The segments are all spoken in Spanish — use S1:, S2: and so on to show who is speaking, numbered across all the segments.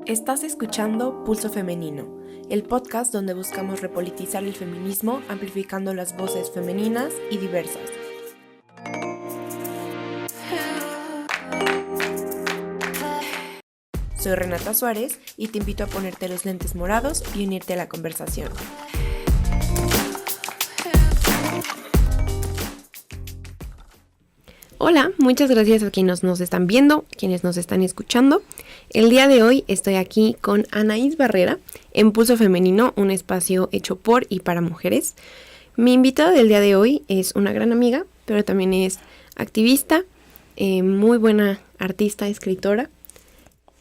S1: Estás escuchando Pulso Femenino, el podcast donde buscamos repolitizar el feminismo amplificando las voces femeninas y diversas. Soy Renata Suárez y te invito a ponerte los lentes morados y unirte a la conversación. Hola, muchas gracias a quienes nos están viendo, quienes nos están escuchando. El día de hoy estoy aquí con Anaís Barrera en Pulso Femenino, un espacio hecho por y para mujeres. Mi invitada del día de hoy es una gran amiga, pero también es activista, muy buena artista, escritora.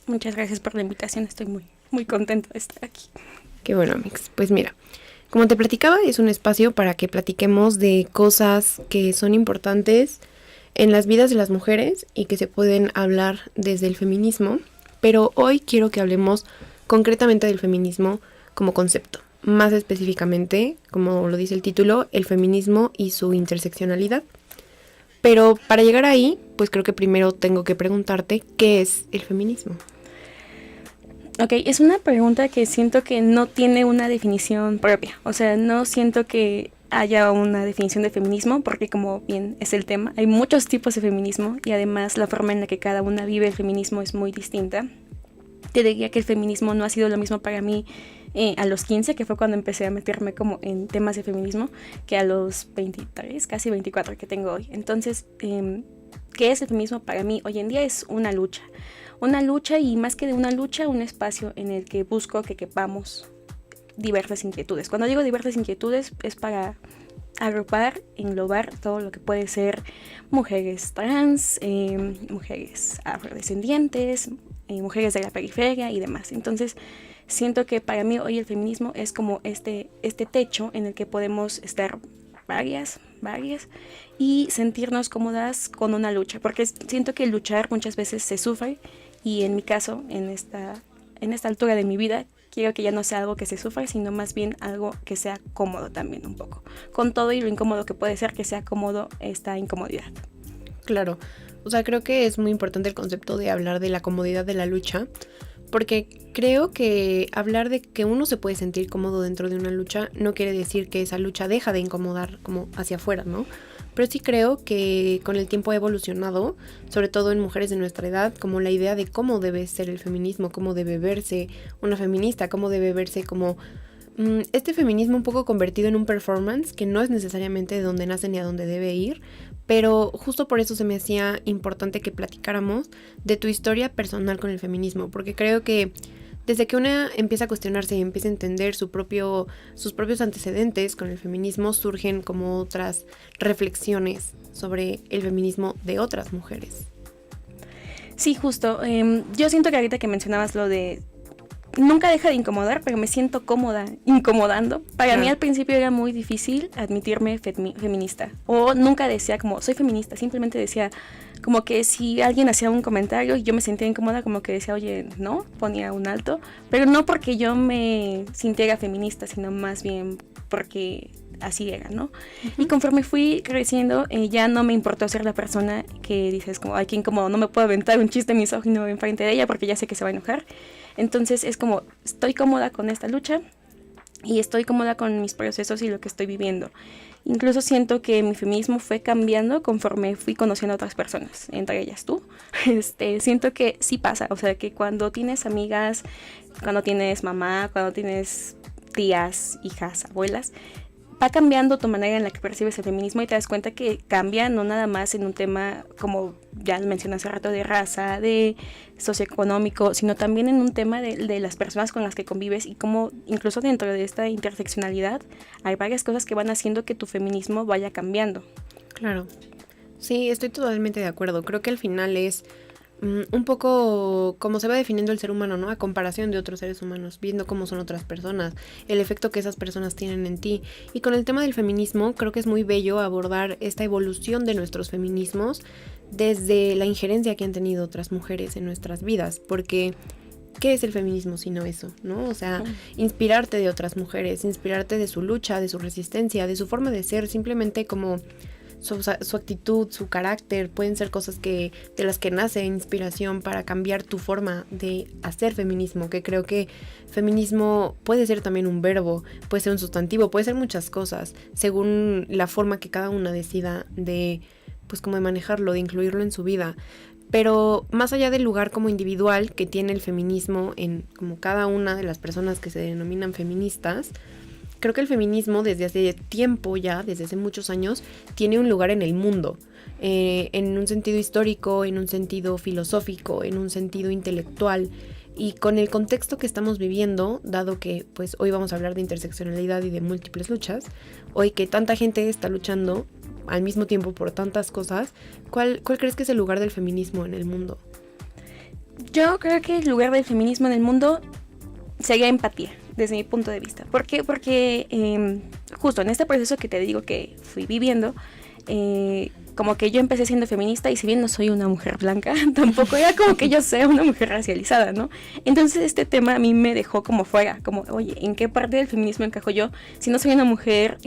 S2: Muchas gracias por la invitación, estoy muy contenta de estar aquí.
S1: Qué bueno, Mix. Pues mira, como te platicaba, es un espacio para que platiquemos de cosas que son importantes en las vidas de las mujeres y que se pueden hablar desde el feminismo, pero hoy quiero que hablemos concretamente del feminismo como concepto, más específicamente, como lo dice el título, el feminismo y su interseccionalidad. Pero para llegar ahí, pues creo que primero tengo que preguntarte, ¿qué es el feminismo?
S2: Ok, es una pregunta que siento que no tiene una definición propia, o sea, no siento que haya una definición de feminismo, porque como bien es el tema, hay muchos tipos de feminismo y además la forma en la que cada una vive el feminismo es muy distinta. Te diría que el feminismo no ha sido lo mismo para mí a los 15, que fue cuando empecé a meterme como en temas de feminismo, que a los 23, casi 24 que tengo hoy. Entonces, ¿qué es el feminismo para mí? Hoy en día es una lucha y más que de una lucha, un espacio en el que busco que quepamos diversas inquietudes. Cuando digo diversas inquietudes es para agrupar, englobar todo lo que puede ser mujeres trans, mujeres afrodescendientes, mujeres de la periferia y demás. Entonces siento que para mí hoy el feminismo es como este techo en el que podemos estar varias y sentirnos cómodas con una lucha, porque siento que luchar muchas veces se sufre y en mi caso, en esta altura de mi vida, quiero que ya no sea algo que se sufra, sino más bien algo que sea cómodo también un poco. Con todo y lo incómodo que puede ser, que sea cómodo esta incomodidad.
S1: Claro, o sea, creo que es muy importante el concepto de hablar de la comodidad de la lucha, porque creo que hablar de que uno se puede sentir cómodo dentro de una lucha no quiere decir que esa lucha deja de incomodar como hacia afuera, ¿no? Pero sí creo que con el tiempo ha evolucionado, sobre todo en mujeres de nuestra edad, como la idea de cómo debe ser el feminismo, cómo debe verse una feminista, cómo debe verse como este feminismo un poco convertido en un performance que no es necesariamente de donde nace ni a dónde debe ir, pero justo por eso se me hacía importante que platicáramos de tu historia personal con el feminismo, porque creo que desde que una empieza a cuestionarse y empieza a entender sus propios antecedentes con el feminismo, surgen como otras reflexiones sobre el feminismo de otras mujeres.
S2: Sí, justo. Yo siento que ahorita que mencionabas lo de nunca deja de incomodar, pero me siento cómoda incomodando. Para mí al principio era muy difícil admitirme feminista. O nunca decía como soy feminista, simplemente decía como que si alguien hacía un comentario y yo me sentía incómoda, como que decía, oye, no, ponía un alto. Pero no porque yo me sintiera feminista, sino más bien porque así era, ¿no? Uh-huh. Y conforme fui creciendo, ya no me importó ser la persona que dices como, ay, qué incómodo, no me puedo aventar un chiste misógino enfrente de ella porque ya sé que se va a enojar. Entonces es como, estoy cómoda con esta lucha y estoy cómoda con mis procesos y lo que estoy viviendo. Incluso siento que mi feminismo fue cambiando conforme fui conociendo a otras personas, entre ellas tú. Siento que sí pasa, o sea, que cuando tienes amigas, cuando tienes mamá, cuando tienes tías, hijas, abuelas, va cambiando tu manera en la que percibes el feminismo y te das cuenta que cambia no nada más en un tema, como ya mencioné hace rato, de raza, de socioeconómico, sino también en un tema de las personas con las que convives y cómo incluso dentro de esta interseccionalidad hay varias cosas que van haciendo que tu feminismo vaya cambiando.
S1: Claro, sí, estoy totalmente de acuerdo. Creo que al final es un poco como se va definiendo el ser humano, ¿no? A comparación de otros seres humanos, viendo cómo son otras personas, el efecto que esas personas tienen en ti. Y con el tema del feminismo, creo que es muy bello abordar esta evolución de nuestros feminismos desde la injerencia que han tenido otras mujeres en nuestras vidas, porque ¿qué es el feminismo sino eso, no? O sea, inspirarte de otras mujeres, inspirarte de su lucha, de su resistencia, de su forma de ser, simplemente como su actitud, su carácter, pueden ser cosas de las que nace inspiración para cambiar tu forma de hacer feminismo, que creo que feminismo puede ser también un verbo, puede ser un sustantivo, puede ser muchas cosas, según la forma que cada una decida de, pues como de manejarlo, de incluirlo en su vida. Pero más allá del lugar como individual que tiene el feminismo en como cada una de las personas que se denominan feministas, creo que el feminismo desde hace tiempo ya, desde hace muchos años, tiene un lugar en el mundo, en un sentido histórico, en un sentido filosófico, en un sentido intelectual. Y con el contexto que estamos viviendo, dado que pues hoy vamos a hablar de interseccionalidad y de múltiples luchas, hoy que tanta gente está luchando al mismo tiempo por tantas cosas, ¿cuál crees que es el lugar del feminismo en el mundo?
S2: Yo creo que el lugar del feminismo en el mundo sería empatía, desde mi punto de vista. ¿Por qué? Porque justo en este proceso que te digo que fui viviendo, como que yo empecé siendo feminista y si bien no soy una mujer blanca, tampoco era como que yo sea una mujer racializada, ¿no? Entonces este tema a mí me dejó como fuera, como, oye, ¿en qué parte del feminismo encajo yo si no soy una mujer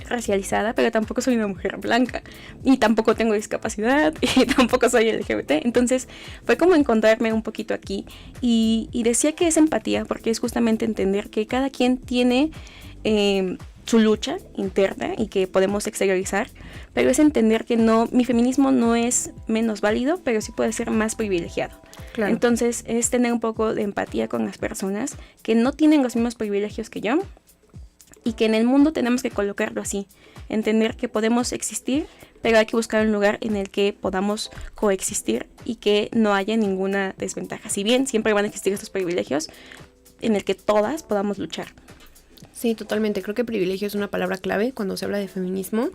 S2: racializada, pero tampoco soy una mujer blanca y tampoco tengo discapacidad y tampoco soy LGBT? Entonces fue como encontrarme un poquito aquí y decía que es empatía porque es justamente entender que cada quien tiene su lucha interna y que podemos exteriorizar, pero es entender que no, mi feminismo no es menos válido, pero sí puede ser más privilegiado. Claro. Entonces es tener un poco de empatía con las personas que no tienen los mismos privilegios que yo y que en el mundo tenemos que colocarlo así, entender que podemos existir, pero hay que buscar un lugar en el que podamos coexistir y que no haya ninguna desventaja. Si bien siempre van a existir estos privilegios, en el que todas podamos luchar.
S1: Sí, totalmente. Creo que privilegio es una palabra clave cuando se habla de feminismo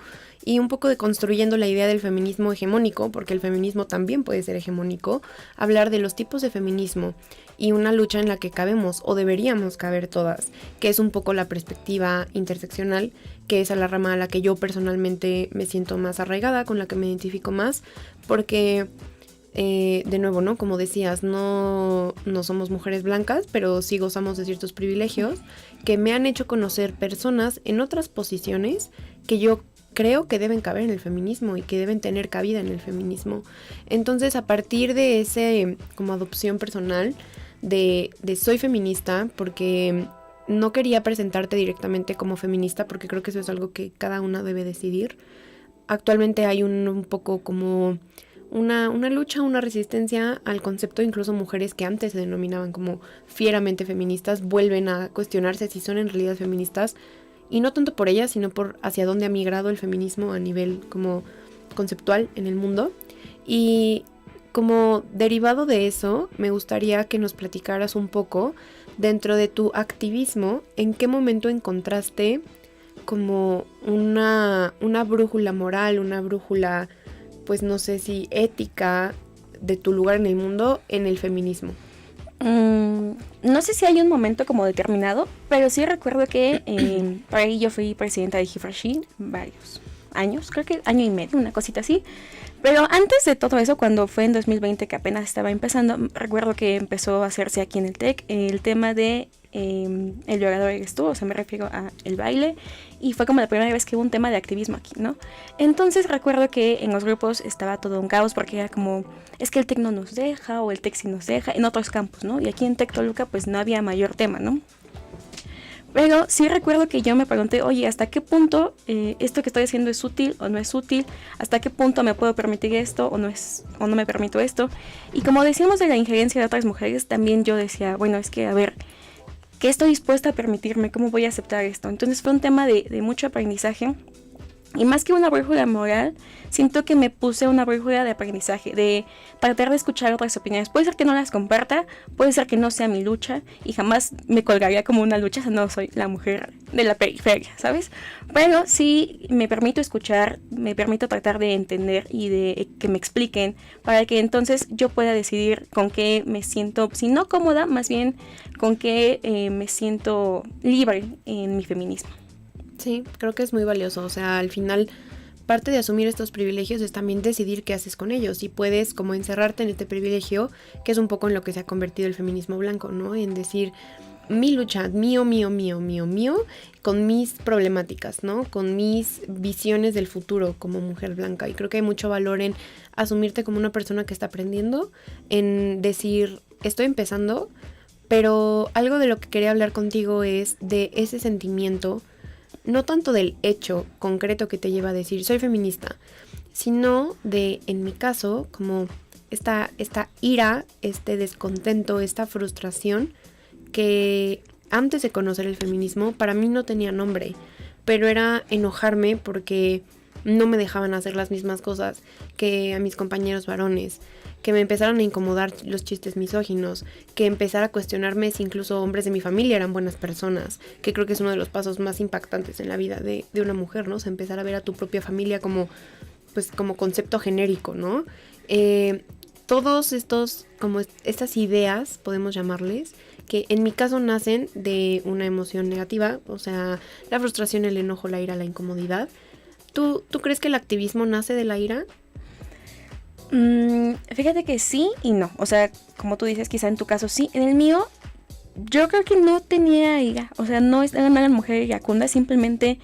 S1: y un poco deconstruyendo la idea del feminismo hegemónico, porque el feminismo también puede ser hegemónico, hablar de los tipos de feminismo y una lucha en la que cabemos o deberíamos caber todas, que es un poco la perspectiva interseccional, que es a la rama a la que yo personalmente me siento más arraigada, con la que me identifico más, porque de nuevo, ¿no? Como decías, no somos mujeres blancas, pero sí gozamos de ciertos privilegios que me han hecho conocer personas en otras posiciones que yo creo que deben caber en el feminismo y que deben tener cabida en el feminismo. Entonces, a partir de ese como adopción personal de soy feminista, porque no quería presentarte directamente como feminista, porque creo que eso es algo que cada una debe decidir. Actualmente hay un poco como una lucha, una resistencia al concepto. Incluso mujeres que antes se denominaban como fieramente feministas vuelven a cuestionarse si son en realidad feministas, y no tanto por ellas, sino por hacia dónde ha migrado el feminismo a nivel como conceptual en el mundo. Y como derivado de eso, me gustaría que nos platicaras un poco dentro de tu activismo, en qué momento encontraste como una brújula moral, una brújula, pues no sé si ética, de tu lugar en el mundo en el feminismo.
S2: No sé si hay un momento como determinado, pero sí recuerdo que por ahí yo fui presidenta de HeForShe varios años, creo que año y medio, una cosita así. Pero antes de todo eso, cuando fue en 2020 que apenas estaba empezando, recuerdo que empezó a hacerse aquí en el TEC el tema de el violador eres tú, o sea, me refiero a el baile, y fue como la primera vez que hubo un tema de activismo aquí, ¿no? Entonces recuerdo que en los grupos estaba todo un caos porque era como, es que el TEC no nos deja, o el TEC sí nos deja, en otros campos, ¿no? Y aquí en TEC Toluca pues no había mayor tema, ¿no? Pero sí recuerdo que yo me pregunté, oye, ¿hasta qué punto esto que estoy haciendo es útil o no es útil? ¿Hasta qué punto me puedo permitir esto o no me permito esto? Y como decíamos de la injerencia de otras mujeres, también yo decía, bueno, es que a ver, ¿qué estoy dispuesta a permitirme? ¿Cómo voy a aceptar esto? Entonces fue un tema de mucho aprendizaje. Y más que una brújula moral, siento que me puse una brújula de aprendizaje, de tratar de escuchar otras opiniones. Puede ser que no las comparta, puede ser que no sea mi lucha, y jamás me colgaría como una lucha, o sea, no soy la mujer de la periferia, ¿sabes? Pero sí me permito escuchar, me permito tratar de entender y de que me expliquen, para que entonces yo pueda decidir con qué me siento, si no cómoda, más bien con qué me siento libre en mi feminismo.
S1: Sí, creo que es muy valioso. O sea, al final, parte de asumir estos privilegios es también decidir qué haces con ellos. Y puedes como encerrarte en este privilegio, que es un poco en lo que se ha convertido el feminismo blanco, ¿no? En decir, mi lucha, mío, con mis problemáticas, ¿no? Con mis visiones del futuro como mujer blanca. Y creo que hay mucho valor en asumirte como una persona que está aprendiendo, en decir, estoy empezando, pero algo de lo que quería hablar contigo es de ese sentimiento, no tanto del hecho concreto que te lleva a decir, soy feminista, sino de, en mi caso, como esta ira, este descontento, esta frustración que antes de conocer el feminismo para mí no tenía nombre, pero era enojarme porque no me dejaban hacer las mismas cosas que a mis compañeros varones, que me empezaron a incomodar los chistes misóginos, que empezara a cuestionarme si incluso hombres de mi familia eran buenas personas, que creo que es uno de los pasos más impactantes en la vida de una mujer, ¿no? O sea, empezar a ver a tu propia familia como, pues, como concepto genérico, ¿no? Todos estos, como estas ideas, podemos llamarles, que en mi caso nacen de una emoción negativa, o sea, la frustración, el enojo, la ira, la incomodidad. ¿Tú crees que el activismo nace de la ira?
S2: Fíjate que sí y no. O sea, como tú dices, quizá en tu caso sí. En el mío, yo creo que no tenía ira. O sea, no era una mujer iracunda, simplemente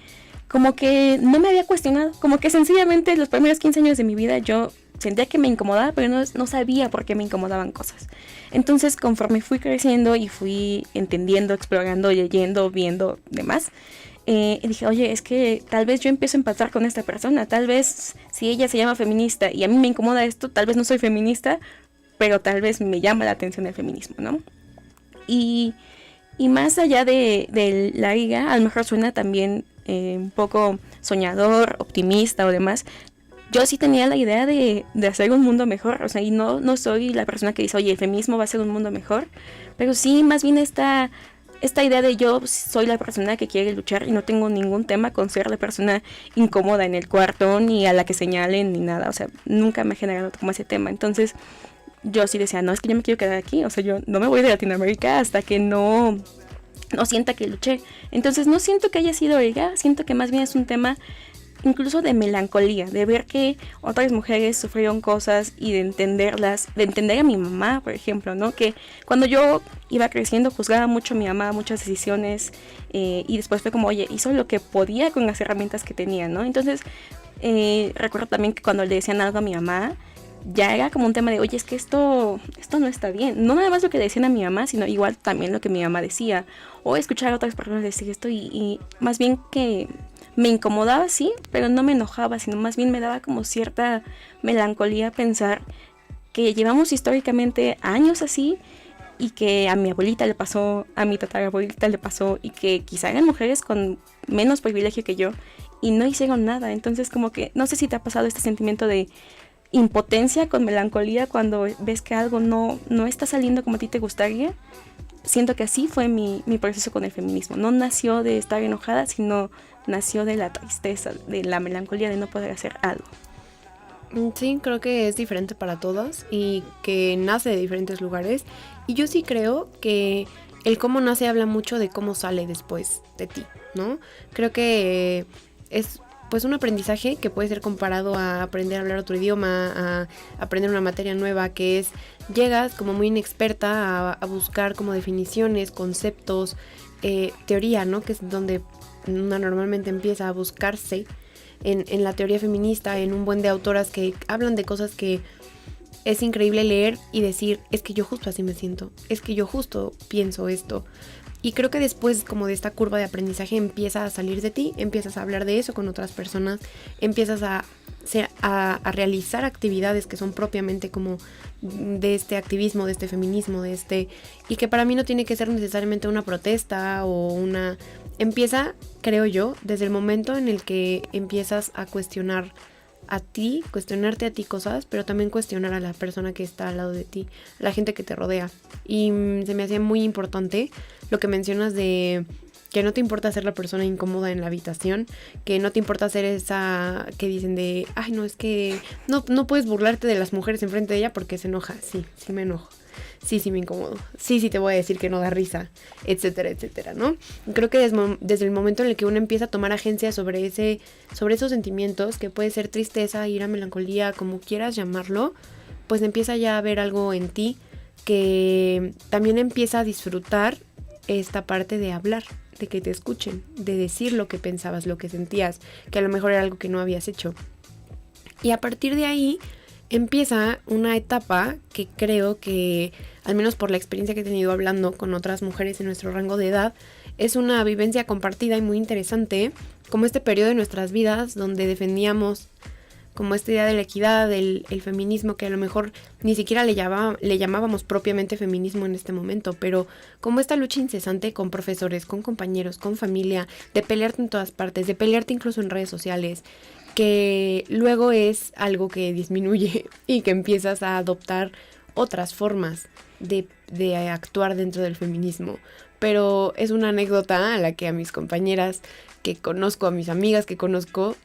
S2: como que no me había cuestionado. Como que sencillamente los primeros 15 años de mi vida yo sentía que me incomodaba, pero no sabía por qué me incomodaban cosas. Entonces, conforme fui creciendo y fui entendiendo, explorando, leyendo, viendo, demás, dije, oye, es que tal vez yo empiezo a empatar con esta persona. Tal vez si ella se llama feminista y a mí me incomoda esto, tal vez no soy feminista, pero tal vez me llama la atención el feminismo, ¿no? Y más allá de la ira, a lo mejor suena también un poco soñador, optimista o demás. Yo sí tenía la idea de hacer un mundo mejor, o sea, y no soy la persona que dice, oye, el feminismo va a ser un mundo mejor, pero sí más bien esta idea de yo soy la persona que quiere luchar y no tengo ningún tema con ser la persona incómoda en el cuarto, ni a la que señalen, ni nada, o sea, nunca me ha generado como ese tema. Entonces yo sí decía, no, es que yo me quiero quedar aquí, o sea, yo no me voy de Latinoamérica hasta que no sienta que luché. Entonces no siento que haya sido ella, siento que más bien es un tema incluso de melancolía, de ver que otras mujeres sufrieron cosas y de entenderlas, de entender a mi mamá, por ejemplo, ¿no? Que cuando yo iba creciendo juzgaba mucho a mi mamá, muchas decisiones, y después fue como, oye, hizo lo que podía con las herramientas que tenía, ¿no? Entonces, recuerdo también que cuando le decían algo a mi mamá, ya era como un tema de, oye, es que esto no está bien. No nada más lo que decían a mi mamá, sino igual también lo que mi mamá decía. O escuchar a otras personas decir esto y más bien que me incomodaba, sí, pero no me enojaba, sino más bien me daba como cierta melancolía pensar que llevamos históricamente años así y que a mi abuelita le pasó, a mi tatarabuelita le pasó y que quizá eran mujeres con menos privilegio que yo y no hicieron nada. Entonces como que no sé si te ha pasado este sentimiento de impotencia con melancolía cuando ves que algo no está saliendo como a ti te gustaría. Siento que así fue mi proceso con el feminismo. No nació de estar enojada, sino nació de la tristeza, de la melancolía de no poder hacer algo.
S1: Sí, creo que es diferente para todas y que nace de diferentes lugares. Y yo sí creo que el cómo nace habla mucho de cómo sale después de ti, ¿no? Creo que es pues un aprendizaje que puede ser comparado a aprender a hablar otro idioma, a aprender una materia nueva, que es, llegas como muy inexperta a buscar como definiciones, conceptos, teoría, ¿no? Que es donde una normalmente empieza a buscarse en la teoría feminista, en un buen de autoras que hablan de cosas que es increíble leer y decir, es que yo justo así me siento, es que yo justo pienso esto. Y creo que después como de esta curva de aprendizaje empieza a salir de ti, empiezas a hablar de eso con otras personas, empiezas a realizar actividades que son propiamente como de este activismo, de este feminismo, y que para mí no tiene que ser necesariamente una protesta o una... Empieza, creo yo, desde el momento en el que empiezas a cuestionar a ti, cuestionarte a ti cosas, pero también cuestionar a la persona que está al lado de ti, la gente que te rodea. Y se me hacía muy importante lo que mencionas de que no te importa ser la persona incómoda en la habitación, que no te importa ser esa que dicen de, ay, no, es que no puedes burlarte de las mujeres enfrente de ella porque se enoja. Sí me enojo. Sí me incomodo. Sí te voy a decir que no da risa, etcétera, etcétera, ¿no? Creo que desde el momento en el que uno empieza a tomar agencia sobre esos sentimientos, que puede ser tristeza, ira, melancolía, como quieras llamarlo, pues empieza ya a ver algo en ti que también empieza a disfrutar esta parte de hablar, de que te escuchen, de decir lo que pensabas, lo que sentías, que a lo mejor era algo que no habías hecho. Y a partir de ahí empieza una etapa que creo que, al menos por la experiencia que he tenido hablando con otras mujeres en nuestro rango de edad, es una vivencia compartida y muy interesante, como este periodo de nuestras vidas donde defendíamos como esta idea de la equidad, el feminismo, que a lo mejor ni siquiera le llamábamos propiamente feminismo en este momento, pero como esta lucha incesante con profesores, con compañeros, con familia, de pelearte en todas partes, de pelearte incluso en redes sociales, que luego es algo que disminuye y que empiezas a adoptar otras formas de actuar dentro del feminismo. Pero es una anécdota a la que a mis compañeras que conozco, a mis amigas que conozco,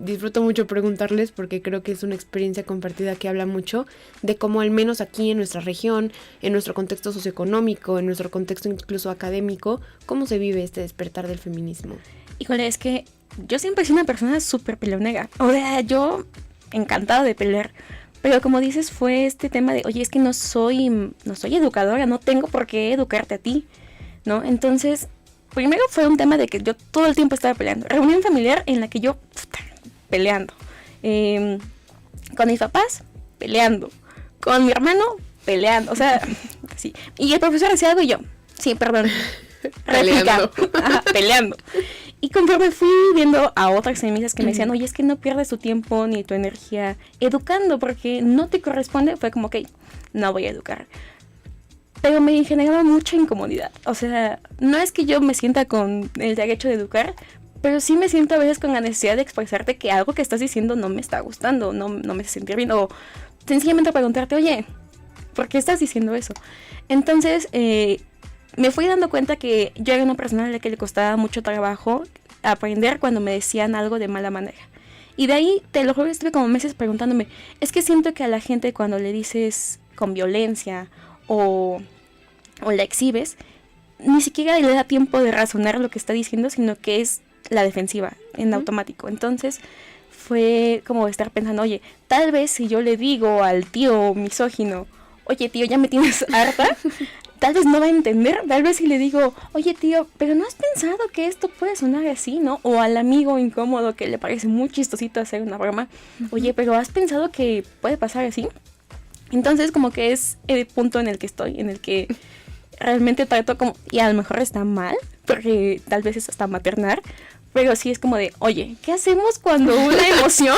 S1: disfruto mucho preguntarles porque creo que es una experiencia compartida que habla mucho de cómo al menos aquí en nuestra región, en nuestro contexto socioeconómico, en nuestro contexto incluso académico, cómo se vive este despertar del feminismo.
S2: Híjole, es que yo siempre he sido una persona súper peleonera. O sea, yo encantada de pelear. Pero como dices, fue este tema de, oye, es que no soy educadora, no tengo por qué educarte a ti, ¿no? Entonces, primero fue un tema de que yo todo el tiempo estaba peleando. Reunión familiar en la que yo peleando. Con mis papás, peleando. Con mi hermano, peleando. O sea, sí. Y el profesor hacía algo y yo, sí, perdón. Réplica. Ajá, peleando. Y conforme fui viendo a otras amigas que me decían, oye, es que no pierdes tu tiempo ni tu energía educando porque no te corresponde, fue como, ok, no voy a educar. Pero me generaba mucha incomodidad. O sea, no es que yo me sienta con el derecho de educar, pero sí me siento a veces con la necesidad de expresarte que algo que estás diciendo no me está gustando, no me hace sentir bien. O sencillamente preguntarte, oye, ¿por qué estás diciendo eso? Entonces, me fui dando cuenta que yo era una persona a la que le costaba mucho trabajo aprender cuando me decían algo de mala manera. Y de ahí, te lo juro, estuve como meses preguntándome, es que siento que a la gente cuando le dices con violencia o la exhibes, ni siquiera le da tiempo de razonar lo que está diciendo, sino que es la defensiva en automático. Entonces fue como estar pensando, oye, tal vez si yo le digo al tío misógino, oye tío, ya me tienes harta, tal vez no va a entender. Tal vez si le digo, oye tío, pero ¿no has pensado que esto puede sonar así, no? O al amigo incómodo que le parece muy chistosito hacer una broma, oye, pero ¿has pensado que puede pasar así? Entonces como que es el punto en el que estoy, en el que realmente trato como, y a lo mejor está mal, porque tal vez es hasta maternal, pero sí es como de, oye, ¿qué hacemos cuando una emoción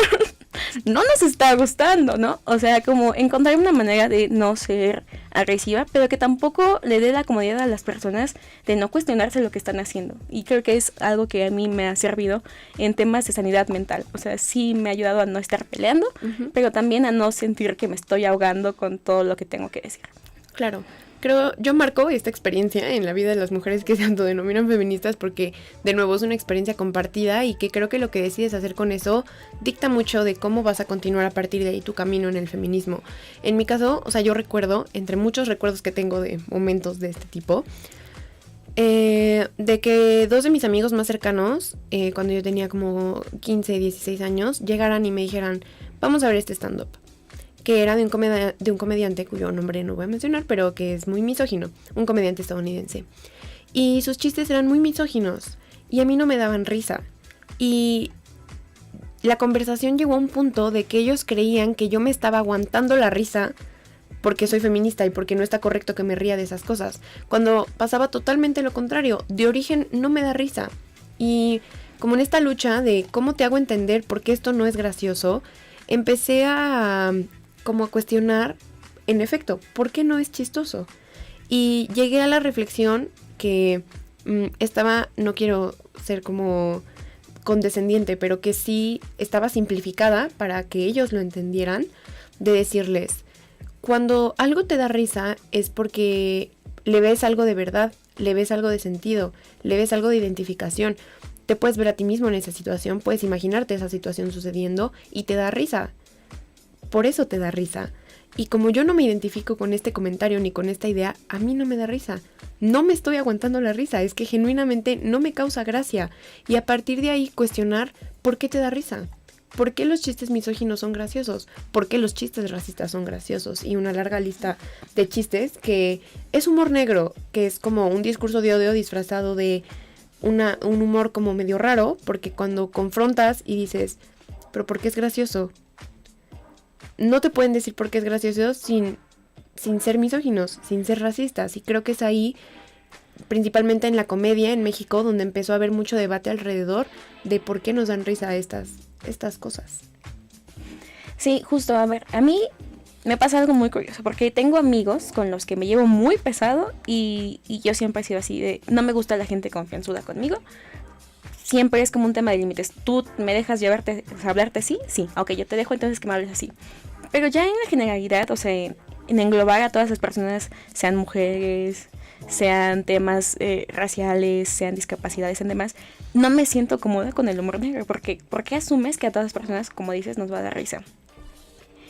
S2: no nos está gustando, no? O sea, como encontrar una manera de no ser agresiva, pero que tampoco le dé la comodidad a las personas de no cuestionarse lo que están haciendo. Y creo que es algo que a mí me ha servido en temas de sanidad mental. O sea, sí me ha ayudado a no estar peleando, pero también a no sentir que me estoy ahogando con todo lo que tengo que decir.
S1: Claro. Creo, yo marco esta experiencia en la vida de las mujeres que se autodenominan feministas porque, de nuevo, es una experiencia compartida y que creo que lo que decides hacer con eso dicta mucho de cómo vas a continuar a partir de ahí tu camino en el feminismo. En mi caso, o sea, yo recuerdo, entre muchos recuerdos que tengo de momentos de este tipo, de que dos de mis amigos más cercanos, cuando yo tenía como 15, 16 años, llegaran y me dijeran, vamos a ver este stand-up. Que era de un comediante cuyo nombre no voy a mencionar, pero que es muy misógino, un comediante estadounidense. Y sus chistes eran muy misóginos y a mí no me daban risa. Y la conversación llegó a un punto de que ellos creían que yo me estaba aguantando la risa porque soy feminista y porque no está correcto que me ría de esas cosas, cuando pasaba totalmente lo contrario. De origen no me da risa. Y como en esta lucha de cómo te hago entender por qué esto no es gracioso, empecé a como a cuestionar, en efecto, ¿por qué no es chistoso? Y llegué a la reflexión que no quiero ser como condescendiente, pero que sí estaba simplificada para que ellos lo entendieran, de decirles, cuando algo te da risa es porque le ves algo de verdad, le ves algo de sentido, le ves algo de identificación. Te puedes ver a ti mismo en esa situación, puedes imaginarte esa situación sucediendo y te da risa. Por eso te da risa. Y como yo no me identifico con este comentario ni con esta idea, a mí no me da risa. No me estoy aguantando la risa, es que genuinamente no me causa gracia. Y a partir de ahí cuestionar por qué te da risa. ¿por qué los chistes misóginos son graciosos? ¿Por qué los chistes racistas son graciosos? Y una larga lista de chistes que es humor negro, que es como un discurso de odio disfrazado de un humor como medio raro, porque cuando confrontas y dices, ¿pero por qué es gracioso? No te pueden decir por qué es gracioso sin ser misóginos, sin ser racistas. Y creo que es ahí, principalmente en la comedia en México, donde empezó a haber mucho debate alrededor de por qué nos dan risa estas cosas.
S2: Sí, justo, a ver, a mí me pasa algo muy curioso, porque tengo amigos con los que me llevo muy pesado y yo siempre he sido así, de no me gusta la gente confianzuda conmigo. Siempre es como un tema de límites. Tú me dejas hablarte así, sí, ok, yo te dejo entonces que me hables así. Pero ya en la generalidad, o sea, en englobar a todas las personas, sean mujeres, sean temas raciales, sean discapacidades, sean demás, no me siento cómoda con el humor negro, porque asumes que a todas las personas, como dices, nos va a dar risa.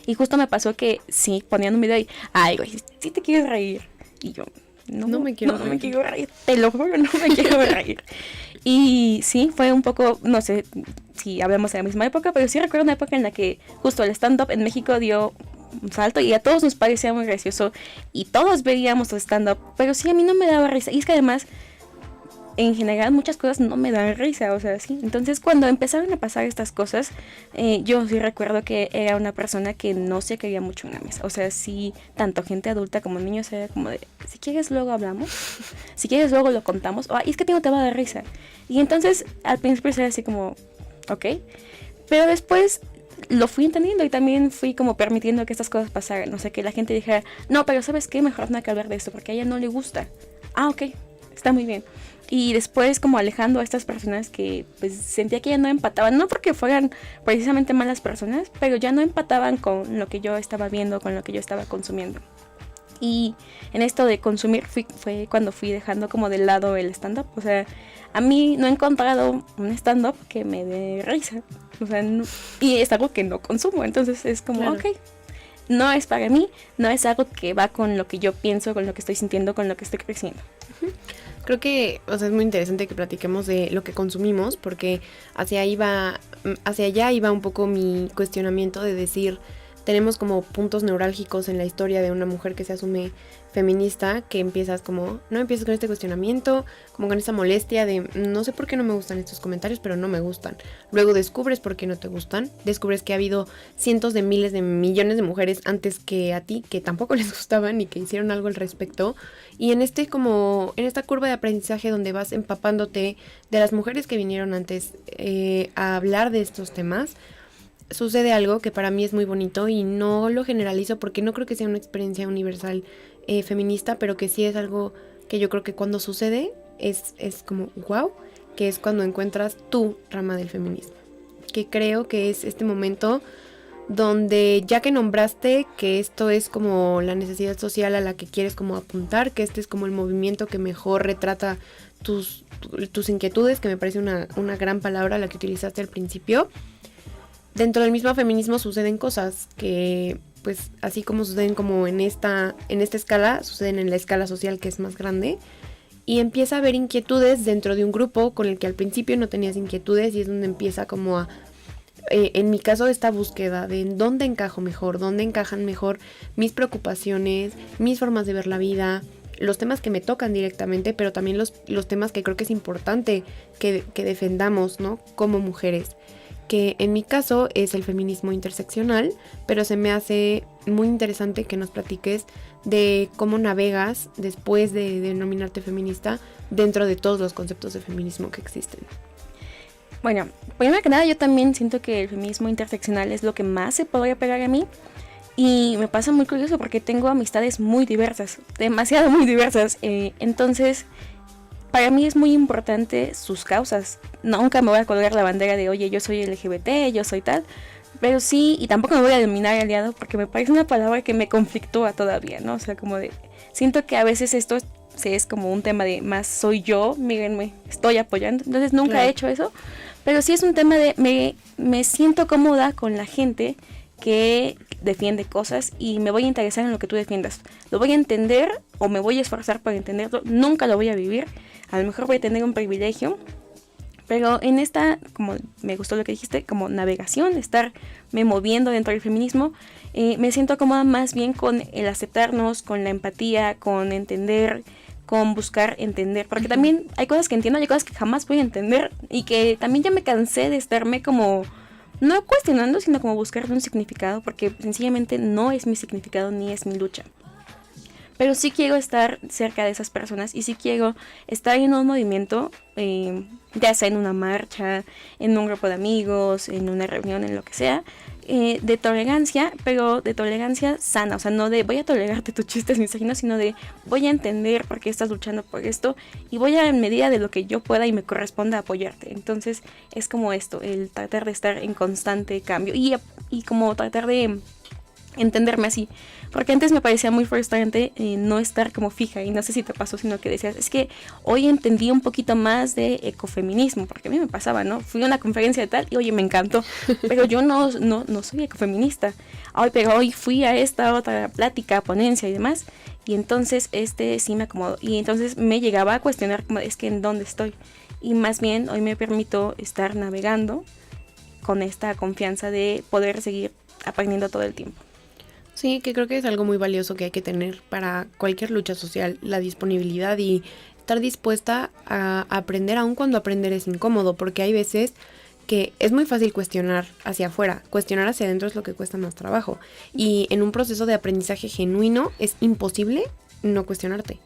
S2: Y justo me pasó que sí, ponían un video y, ay, güey, sí te quieres reír. Y yo, no me quiero reír, te lo juro, no me quiero reír. Y sí, fue un poco, no sé si hablamos de la misma época, pero sí recuerdo una época en la que justo el stand-up en México dio un salto y a todos nos parecía muy gracioso y todos veíamos el stand-up, pero sí, a mí no me daba risa. Y es que además, en general, muchas cosas no me dan risa, o sea, sí. Entonces, cuando empezaron a pasar estas cosas, yo sí recuerdo que era una persona que no se quería mucho en la mesa. O sea, sí, tanto gente adulta como niños era como de, si quieres luego hablamos, si quieres luego lo contamos, y es que no te va a dar risa. Y entonces, al principio era así como, ok, pero después lo fui entendiendo y también fui como permitiendo que estas cosas pasaran. O sea, que la gente dijera, no, pero ¿sabes qué? Mejor no hay que hablar de esto porque a ella no le gusta. Ah, ok, está muy bien. Y después como alejando a estas personas que pues sentía que ya no empataban, no porque fueran precisamente malas personas, pero ya no empataban con lo que yo estaba viendo, con lo que yo estaba consumiendo. Y en esto de consumir fue cuando fui dejando como de lado el stand-up. O sea, a mí no he encontrado un stand-up que me dé risa. O sea, no, y es algo que no consumo. Entonces es como, claro, ok, no es para mí, no es algo que va con lo que yo pienso, con lo que estoy sintiendo, con lo que estoy creciendo.
S1: Creo que, o sea, es muy interesante que platiquemos de lo que consumimos, porque hacia allá iba un poco mi cuestionamiento de decir, tenemos como puntos neurálgicos en la historia de una mujer que se asume feminista, que empiezas con este cuestionamiento, como con esta molestia de no sé por qué no me gustan estos comentarios, pero no me gustan. Luego descubres por qué no te gustan, descubres que ha habido cientos de miles de millones de mujeres antes que a ti que tampoco les gustaban y que hicieron algo al respecto. Y en esta curva de aprendizaje donde vas empapándote de las mujeres que vinieron antes a hablar de estos temas, sucede algo que para mí es muy bonito y no lo generalizo porque no creo que sea una experiencia universal feminista, pero que sí es algo que yo creo que cuando sucede es como wow, que es cuando encuentras tu rama del feminismo, que creo que es este momento donde ya que nombraste que esto es como la necesidad social a la que quieres como apuntar, que este es como el movimiento que mejor retrata tus inquietudes, que me parece una gran palabra la que utilizaste al principio. Dentro del mismo feminismo suceden cosas que, pues, así como suceden como en esta escala, suceden en la escala social que es más grande. Y empieza a haber inquietudes dentro de un grupo con el que al principio no tenías inquietudes y es donde empieza como a, en mi caso, esta búsqueda de en dónde encajo mejor, dónde encajan mejor mis preocupaciones, mis formas de ver la vida, los temas que me tocan directamente, pero también los temas que creo que es importante que defendamos, ¿no? Como mujeres. Que en mi caso es el feminismo interseccional, pero se me hace muy interesante que nos platiques de cómo navegas después de denominarte feminista dentro de todos los conceptos de feminismo que existen.
S2: Bueno, primero que nada yo también siento que el feminismo interseccional es lo que más se podría pegar a mí y me pasa muy curioso porque tengo amistades muy diversas, demasiado muy diversas, entonces para mí es muy importante sus causas. Nunca me voy a colgar la bandera de, oye, yo soy LGBT, yo soy tal. Pero sí, y tampoco me voy a denominar aliado porque me parece una palabra que me conflictúa todavía, ¿no? O sea, como de, siento que a veces esto es como un tema de más soy yo, mírenme, estoy apoyando. Entonces nunca he hecho eso. Pero sí es un tema de, me siento cómoda con la gente que defiende cosas y me voy a interesar en lo que tú defiendas. Lo voy a entender o me voy a esforzar para entenderlo. Nunca lo voy a vivir. A lo mejor voy a tener un privilegio, Pero en esta, como me gustó lo que dijiste, como navegación, estarme moviendo dentro del feminismo, me siento cómoda más bien con el aceptarnos, con la empatía, con entender, con buscar entender. Porque también hay cosas que entiendo, hay cosas que jamás voy a entender y que también ya me cansé de estarme como, no cuestionando, sino como buscar un significado, porque sencillamente no es mi significado ni es mi lucha. Pero sí quiero estar cerca de esas personas y sí quiero estar en un movimiento, ya sea en una marcha, en un grupo de amigos, en una reunión, en lo que sea, de tolerancia, pero de tolerancia sana. O sea, no de voy a tolerarte tus chistes misóginos, sino de voy a entender por qué estás luchando por esto y voy a, en medida de lo que yo pueda y me corresponda, apoyarte. Entonces es como esto, el tratar de estar en constante cambio y como tratar de entenderme así, porque antes me parecía muy frustrante no estar como fija, y no sé si te pasó, sino que decías, es que hoy entendí un poquito más de ecofeminismo, porque a mí me pasaba, ¿no? Fui a una conferencia de tal y oye, me encantó, pero yo no soy ecofeminista. Ay, pero hoy fui a esta otra plática, ponencia y demás, y entonces sí me acomodó, y entonces me llegaba a cuestionar como, es que en dónde estoy, y más bien hoy me permito estar navegando con esta confianza de poder seguir aprendiendo todo el tiempo.
S1: Sí, que creo que es algo muy valioso que hay que tener para cualquier lucha social, la disponibilidad y estar dispuesta a aprender aun cuando aprender es incómodo, porque hay veces que es muy fácil cuestionar hacia afuera, cuestionar hacia adentro es lo que cuesta más trabajo, y en un proceso de aprendizaje genuino es imposible no cuestionarte,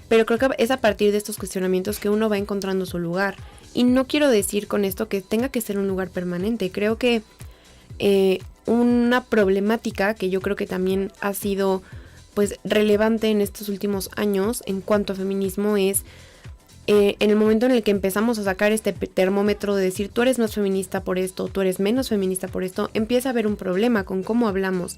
S1: pero creo que es a partir de estos cuestionamientos que uno va encontrando su lugar, y no quiero decir con esto que tenga que ser un lugar permanente. Creo que una problemática que yo creo que también ha sido pues relevante en estos últimos años en cuanto a feminismo es en el momento en el que empezamos a sacar este termómetro de decir tú eres más feminista por esto, tú eres menos feminista por esto, empieza a haber un problema con cómo hablamos,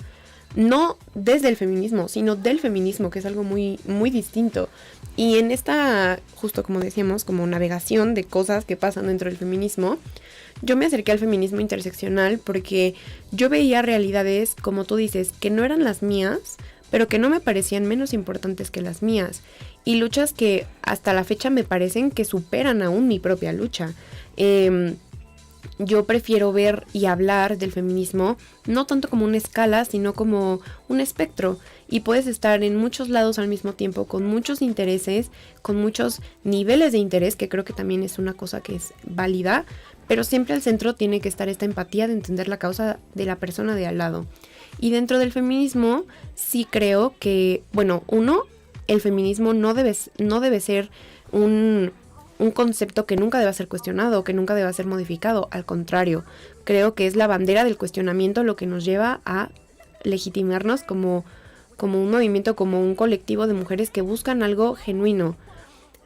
S1: no desde el feminismo, sino del feminismo, que es algo muy, muy distinto. Y en esta, justo como decíamos, como navegación de cosas que pasan dentro del feminismo, yo me acerqué al feminismo interseccional porque yo veía realidades, como tú dices, que no eran las mías, pero que no me parecían menos importantes que las mías. Y luchas que hasta la fecha me parecen que superan aún mi propia lucha. Yo prefiero ver y hablar del feminismo no tanto como una escala, sino como un espectro. Y puedes estar en muchos lados al mismo tiempo, con muchos intereses, con muchos niveles de interés, que creo que también es una cosa que es válida, pero siempre al centro tiene que estar esta empatía de entender la causa de la persona de al lado. Y dentro del feminismo sí creo que, bueno, el feminismo no debe ser un concepto que nunca deba ser cuestionado, que nunca deba ser modificado. Al contrario, creo que es la bandera del cuestionamiento lo que nos lleva a legitimarnos como un movimiento, como un colectivo de mujeres que buscan algo genuino.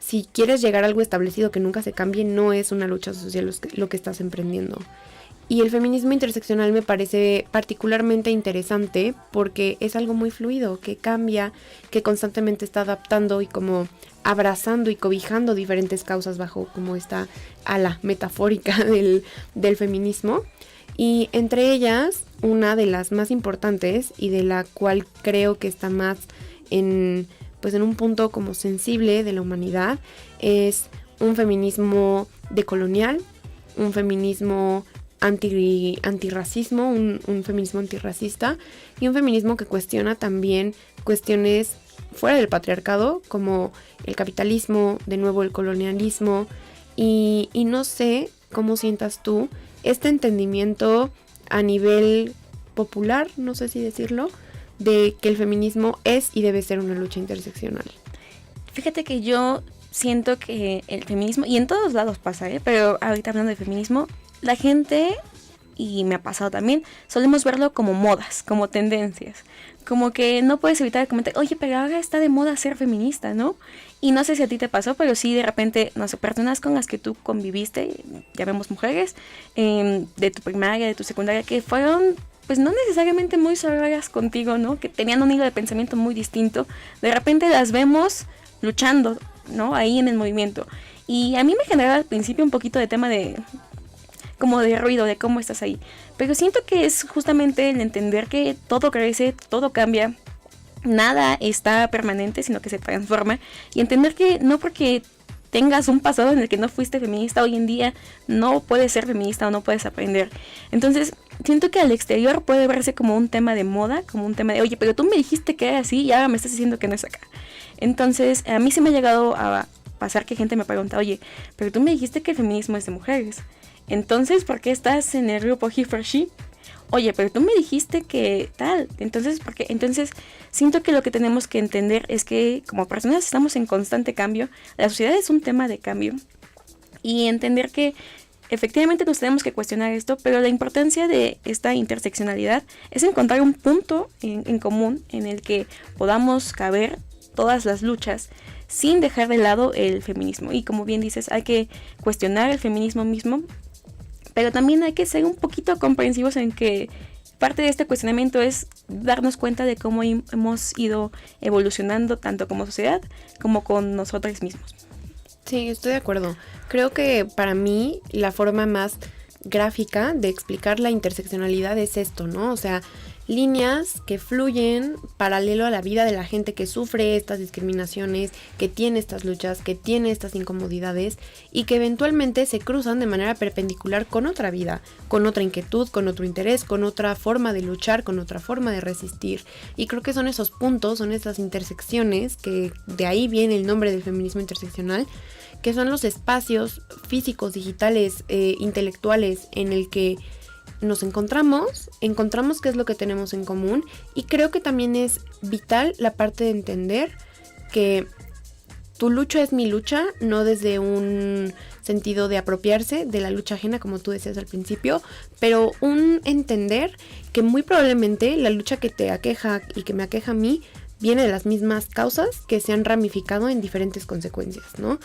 S1: Si quieres llegar a algo establecido que nunca se cambie, no es una lucha social lo que estás emprendiendo. Y el feminismo interseccional me parece particularmente interesante porque es algo muy fluido, que cambia, que constantemente está adaptando y como abrazando y cobijando diferentes causas bajo como esta ala metafórica del feminismo. Y entre ellas, una de las más importantes y de la cual creo que está más en un punto como sensible de la humanidad, es un feminismo decolonial, un feminismo antirracismo, un feminismo antirracista y un feminismo que cuestiona también cuestiones fuera del patriarcado, como el capitalismo, de nuevo el colonialismo, y no sé cómo sientas tú este entendimiento a nivel popular, no sé si decirlo, de que el feminismo es y debe ser una lucha interseccional.
S2: Fíjate que yo siento que el feminismo, y en todos lados pasa, pero ahorita hablando de feminismo, la gente, y me ha pasado también, solemos verlo como modas, como tendencias. Como que no puedes evitar comentar, oye, pero ahora está de moda ser feminista, ¿no? Y no sé si a ti te pasó, pero sí de repente, no sé, personas con las que tú conviviste, ya vemos mujeres, de tu primaria, de tu secundaria, que fueron, pues no necesariamente muy sororas contigo, ¿no? Que tenían un hilo de pensamiento muy distinto. De repente las vemos luchando, ¿no? Ahí en el movimiento. Y a mí me generaba al principio un poquito de tema de como de ruido, de cómo estás ahí. Pero siento que es justamente el entender que todo crece, todo cambia, nada está permanente, sino que se transforma. Y entender que no porque tengas un pasado en el que no fuiste feminista, hoy en día no puedes ser feminista o no puedes aprender. Entonces, siento que al exterior puede verse como un tema de moda, como un tema de, oye, pero tú me dijiste que era así y ahora me estás diciendo que no es acá. Entonces, a mí se me ha llegado a pasar que gente me pregunta, oye, pero tú me dijiste que el feminismo es de mujeres. Entonces, ¿por qué estás en el grupo He for She? Oye, pero tú me dijiste que tal. Entonces, ¿por qué? Entonces, siento que lo que tenemos que entender es que como personas estamos en constante cambio. La sociedad es un tema de cambio. Y entender que efectivamente nos tenemos que cuestionar esto, pero la importancia de esta interseccionalidad es encontrar un punto en común en el que podamos caber todas las luchas sin dejar de lado el feminismo. Y como bien dices, hay que cuestionar el feminismo mismo, pero también hay que ser un poquito comprensivos en que parte de este cuestionamiento es darnos cuenta de cómo hemos ido evolucionando tanto como sociedad como con nosotros mismos.
S1: Sí, estoy de acuerdo. Creo que para mí la forma más gráfica de explicar la interseccionalidad es esto, ¿no? O sea, líneas que fluyen paralelo a la vida de la gente que sufre estas discriminaciones, que tiene estas luchas, que tiene estas incomodidades y que eventualmente se cruzan de manera perpendicular con otra vida, con otra inquietud, con otro interés, con otra forma de luchar, con otra forma de resistir. Y creo que son esos puntos, son esas intersecciones, que de ahí viene el nombre del feminismo interseccional, que son los espacios físicos, digitales, intelectuales en el que nos encontramos qué es lo que tenemos en común, y creo que también es vital la parte de entender que tu lucha es mi lucha, no desde un sentido de apropiarse de la lucha ajena, como tú decías al principio, pero un entender que muy probablemente la lucha que te aqueja y que me aqueja a mí viene de las mismas causas que se han ramificado en diferentes consecuencias, ¿no?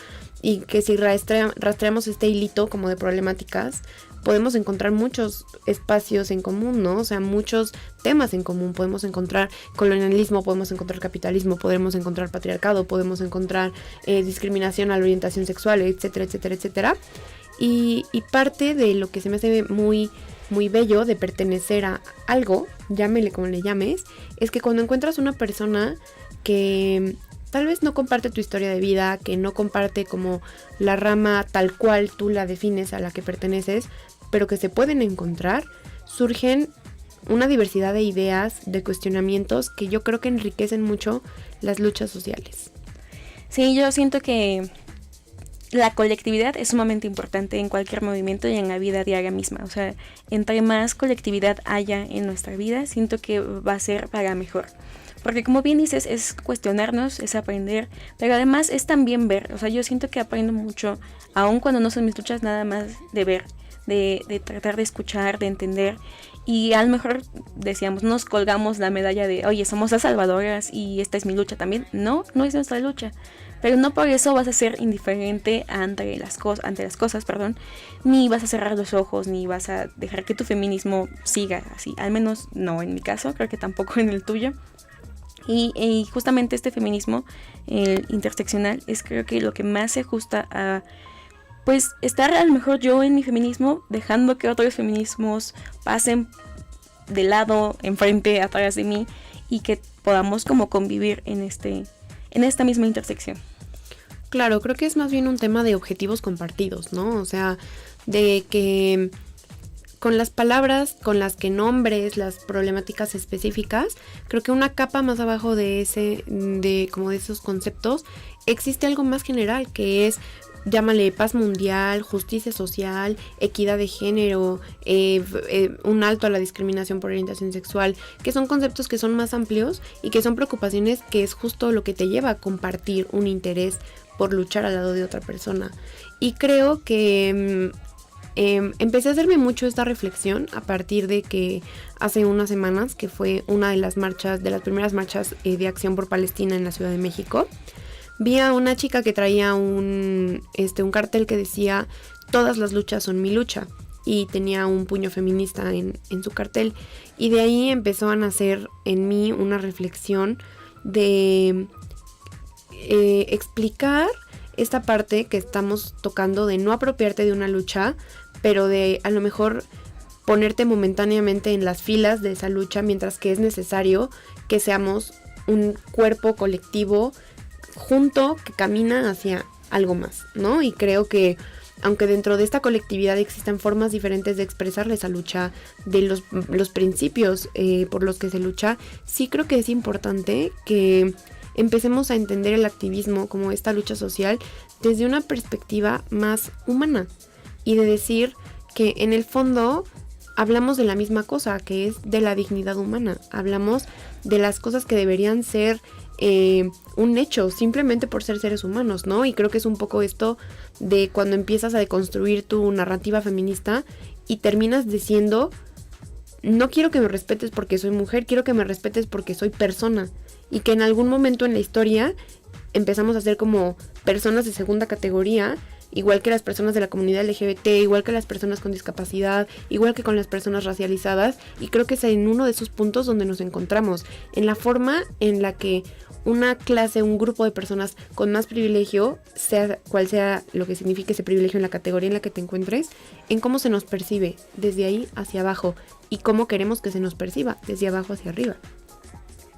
S1: Y que si rastreamos este hilito como de problemáticas, podemos encontrar muchos espacios en común, ¿no? O sea, muchos temas en común. Podemos encontrar colonialismo, podemos encontrar capitalismo, podemos encontrar patriarcado, podemos encontrar discriminación a la orientación sexual, etcétera, etcétera, etcétera. Y parte de lo que se me hace muy, muy bello de pertenecer a algo, llámele como le llames, es que cuando encuentras una persona que tal vez no comparte tu historia de vida, que no comparte como la rama tal cual tú la defines a la que perteneces, pero que se pueden encontrar, surgen una diversidad de ideas, de cuestionamientos que yo creo que enriquecen mucho las luchas sociales.
S2: Sí, yo siento que la colectividad es sumamente importante en cualquier movimiento y en la vida diaria misma. O sea, entre más colectividad haya en nuestra vida, siento que va a ser para mejor. Porque como bien dices, es cuestionarnos, es aprender, pero además es también ver. O sea, yo siento que aprendo mucho, aun cuando no son mis luchas, nada más de ver, de tratar de escuchar, de entender. Y a lo mejor decíamos, nos colgamos la medalla de, oye, somos las salvadoras y esta es mi lucha también. No, no es nuestra lucha. Pero no por eso vas a ser indiferente ante las cosas, ni vas a cerrar los ojos, ni vas a dejar que tu feminismo siga así. Al menos no en mi caso, creo que tampoco en el tuyo. Y justamente este feminismo interseccional es creo que lo que más se ajusta a pues estar a lo mejor yo en mi feminismo, dejando que otros feminismos pasen de lado, enfrente, atrás de mí, y que podamos como convivir en esta misma intersección.
S1: Claro, creo que es más bien un tema de objetivos compartidos, ¿no? O sea, de que con las palabras con las que nombres las problemáticas específicas, creo que una capa más abajo de esos conceptos existe algo más general, que es, llámale paz mundial, justicia social, equidad de género, un alto a la discriminación por orientación sexual, que son conceptos que son más amplios y que son preocupaciones que es justo lo que te lleva a compartir un interés por luchar al lado de otra persona. Y creo que empecé a hacerme mucho esta reflexión a partir de que hace unas semanas, que fue una de las primeras marchas de acción por Palestina en la Ciudad de México, vi a una chica que traía un cartel que decía "Todas las luchas son mi lucha", y tenía un puño feminista en su cartel, y de ahí empezó a nacer en mí una reflexión de explicar esta parte que estamos tocando de no apropiarte de una lucha, pero de a lo mejor ponerte momentáneamente en las filas de esa lucha, mientras que es necesario que seamos un cuerpo colectivo junto que camina hacia algo más, ¿no? Y creo que aunque dentro de esta colectividad existan formas diferentes de expresar esa lucha, de los principios por los que se lucha, sí creo que es importante que empecemos a entender el activismo como esta lucha social desde una perspectiva más humana y de decir que en el fondo hablamos de la misma cosa, que es de la dignidad humana. Hablamos de las cosas que deberían ser un hecho, simplemente por ser seres humanos, ¿no? Y creo que es un poco esto de cuando empiezas a deconstruir tu narrativa feminista y terminas diciendo, no quiero que me respetes porque soy mujer, quiero que me respetes porque soy persona. Y que en algún momento en la historia empezamos a ser como personas de segunda categoría, igual que las personas de la comunidad LGBT, igual que las personas con discapacidad, igual que con las personas racializadas, y creo que es en uno de esos puntos donde nos encontramos, en la forma en la que una clase, un grupo de personas con más privilegio, sea cual sea lo que signifique ese privilegio en la categoría en la que te encuentres, en cómo se nos percibe desde ahí hacia abajo y cómo queremos que se nos perciba desde abajo hacia arriba.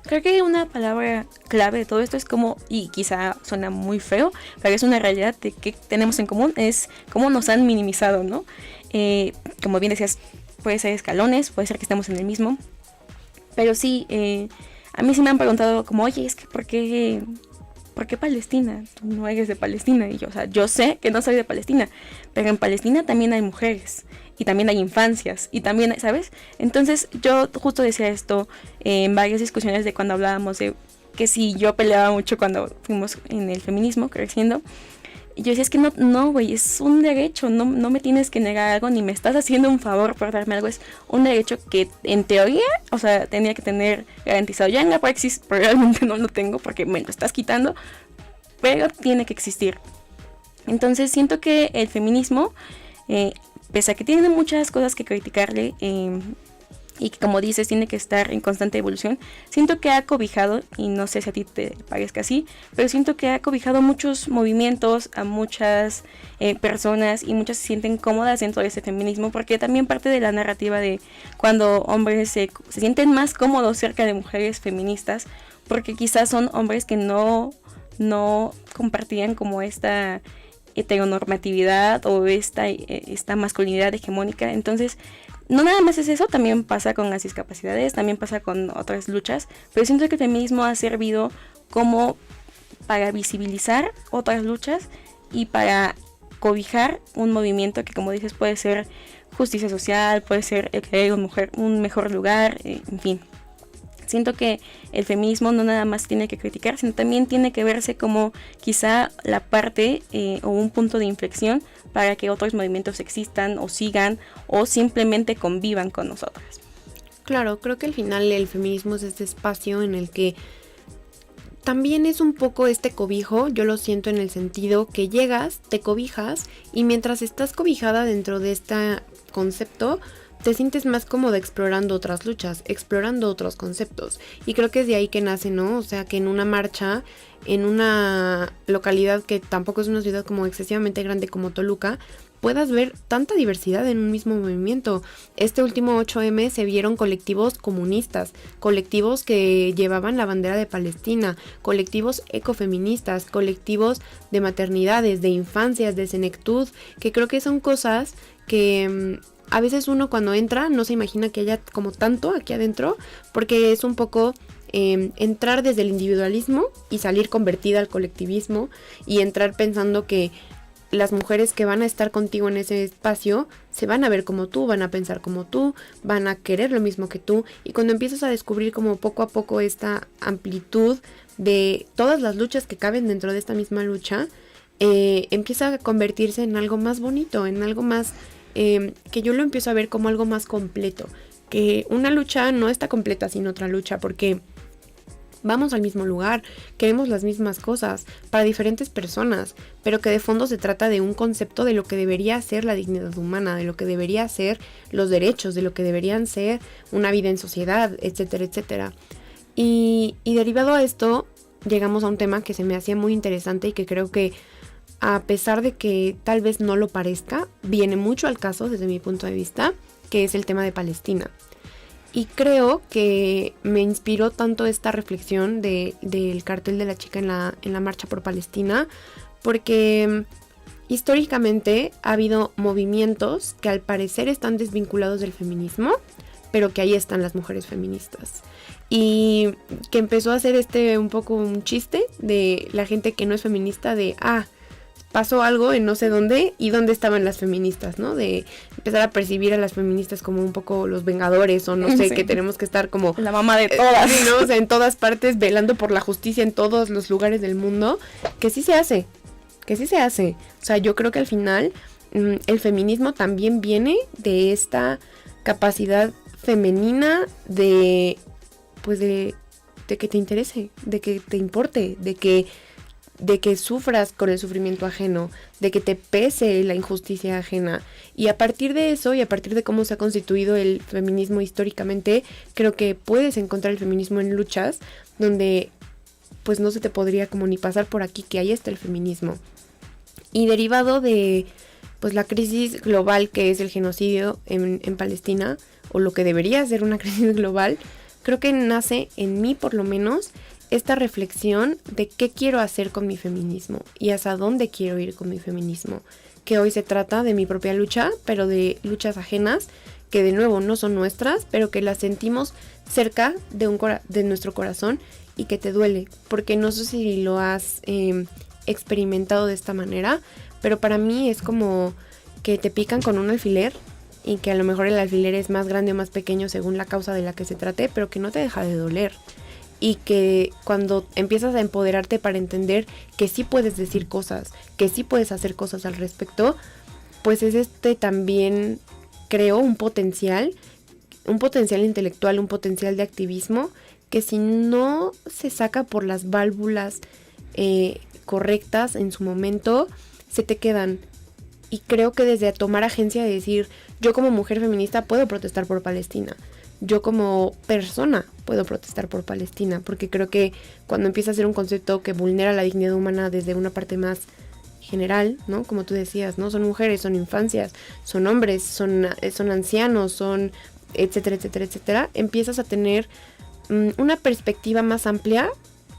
S2: Creo que una palabra clave de todo esto es como, y quizá suena muy feo, pero es una realidad de que tenemos en común, es cómo nos han minimizado, ¿no? Como bien decías, puede ser escalones, puede ser que estemos en el mismo, pero sí, a mí sí me han preguntado como, oye, es que ¿por qué Palestina? Tú no eres de Palestina. Y yo, o sea, yo sé que no soy de Palestina, pero en Palestina también hay mujeres y también hay infancias y también, ¿sabes? Entonces yo justo decía esto en varias discusiones de cuando hablábamos de que si yo peleaba mucho cuando fuimos en el feminismo creciendo. Y yo decía, es que no, güey, es un derecho, no me tienes que negar algo, ni me estás haciendo un favor por darme algo, es un derecho que en teoría, o sea, tenía que tener garantizado. Ya en la praxis realmente no lo tengo porque me lo estás quitando, pero tiene que existir. Entonces siento que el feminismo, pese a que tiene muchas cosas que criticarle, y que como dices tiene que estar en constante evolución, siento que ha cobijado, y no sé si a ti te parezca así, pero siento que ha cobijado muchos movimientos, a muchas personas, y muchas se sienten cómodas dentro de ese feminismo, porque también parte de la narrativa de cuando hombres se sienten más cómodos cerca de mujeres feministas, porque quizás son hombres que no compartían como esta heteronormatividad o esta masculinidad hegemónica. Entonces no nada más es eso, también pasa con las discapacidades, también pasa con otras luchas, pero siento que el feminismo ha servido como para visibilizar otras luchas y para cobijar un movimiento que, como dices, puede ser justicia social, puede ser un mejor lugar, en fin. Siento que el feminismo no nada más tiene que criticar, sino también tiene que verse como quizá la parte o un punto de inflexión para que otros movimientos existan o sigan o simplemente convivan con nosotras.
S1: Claro, creo que al final el feminismo es este espacio en el que también es un poco este cobijo. Yo lo siento en el sentido que llegas, te cobijas y mientras estás cobijada dentro de este concepto, te sientes más cómoda explorando otras luchas, explorando otros conceptos. Y creo que es de ahí que nace, ¿no? O sea, que en una marcha, en una localidad que tampoco es una ciudad como excesivamente grande como Toluca, puedas ver tanta diversidad en un mismo movimiento. Este último 8M se vieron colectivos comunistas, colectivos que llevaban la bandera de Palestina, colectivos ecofeministas, colectivos de maternidades, de infancias, de senectud, que creo que son cosas que a veces uno cuando entra no se imagina que haya como tanto aquí adentro, porque es un poco entrar desde el individualismo y salir convertida al colectivismo y entrar pensando que las mujeres que van a estar contigo en ese espacio se van a ver como tú, van a pensar como tú, van a querer lo mismo que tú, y cuando empiezas a descubrir como poco a poco esta amplitud de todas las luchas que caben dentro de esta misma lucha, empieza a convertirse en algo más bonito, en algo más que yo lo empiezo a ver como algo más completo, que una lucha no está completa sin otra lucha, porque vamos al mismo lugar, queremos las mismas cosas para diferentes personas, pero que de fondo se trata de un concepto de lo que debería ser la dignidad humana, de lo que debería ser los derechos, de lo que deberían ser una vida en sociedad, etcétera, etcétera. Y derivado a esto, llegamos a un tema que se me hacía muy interesante y que creo que, a pesar de que tal vez no lo parezca, viene mucho al caso desde mi punto de vista, que es el tema de Palestina. Y creo que me inspiró tanto esta reflexión del cartel de la chica en la marcha por Palestina, porque históricamente ha habido movimientos que al parecer están desvinculados del feminismo, pero que ahí están las mujeres feministas. Y que empezó a ser un poco un chiste de la gente que no es feminista de, pasó algo en no sé dónde y dónde estaban las feministas, ¿no? De empezar a percibir a las feministas como un poco los vengadores o no sé, sí, que tenemos que estar como...
S2: la mamá de todas.
S1: ¿No? O sea, en todas partes, velando por la justicia en todos los lugares del mundo, que sí se hace. O sea, yo creo que al final el feminismo también viene de esta capacidad femenina de que te interese, de que te importe, de que sufras con el sufrimiento ajeno, de que te pese la injusticia ajena. Y a partir de eso, y a partir de cómo se ha constituido el feminismo históricamente, creo que puedes encontrar el feminismo en luchas donde pues no se te podría como ni pasar por aquí que ahí está el feminismo. Y derivado de pues la crisis global que es el genocidio en Palestina, o lo que debería ser una crisis global, creo que nace en mí por lo menos esta reflexión de qué quiero hacer con mi feminismo y hacia dónde quiero ir con mi feminismo, que hoy se trata de mi propia lucha, pero de luchas ajenas, que de nuevo no son nuestras, pero que las sentimos cerca de nuestro corazón y que te duele, porque no sé si lo has experimentado de esta manera, pero para mí es como que te pican con un alfiler y que a lo mejor el alfiler es más grande o más pequeño según la causa de la que se trate, pero que no te deja de doler. Y que cuando empiezas a empoderarte para entender que sí puedes decir cosas, que sí puedes hacer cosas al respecto, pues es también, creo, un potencial intelectual, un potencial de activismo, que si no se saca por las válvulas correctas en su momento, se te quedan. Y creo que desde tomar agencia de decir, yo como mujer feminista puedo protestar por Palestina, yo como persona puedo protestar por Palestina, porque creo que cuando empieza a ser un concepto que vulnera la dignidad humana desde una parte más general, ¿no? Como tú decías, ¿no? Son mujeres, son infancias, son hombres, son ancianos, son etcétera, etcétera, etcétera. Empiezas a tener una perspectiva más amplia,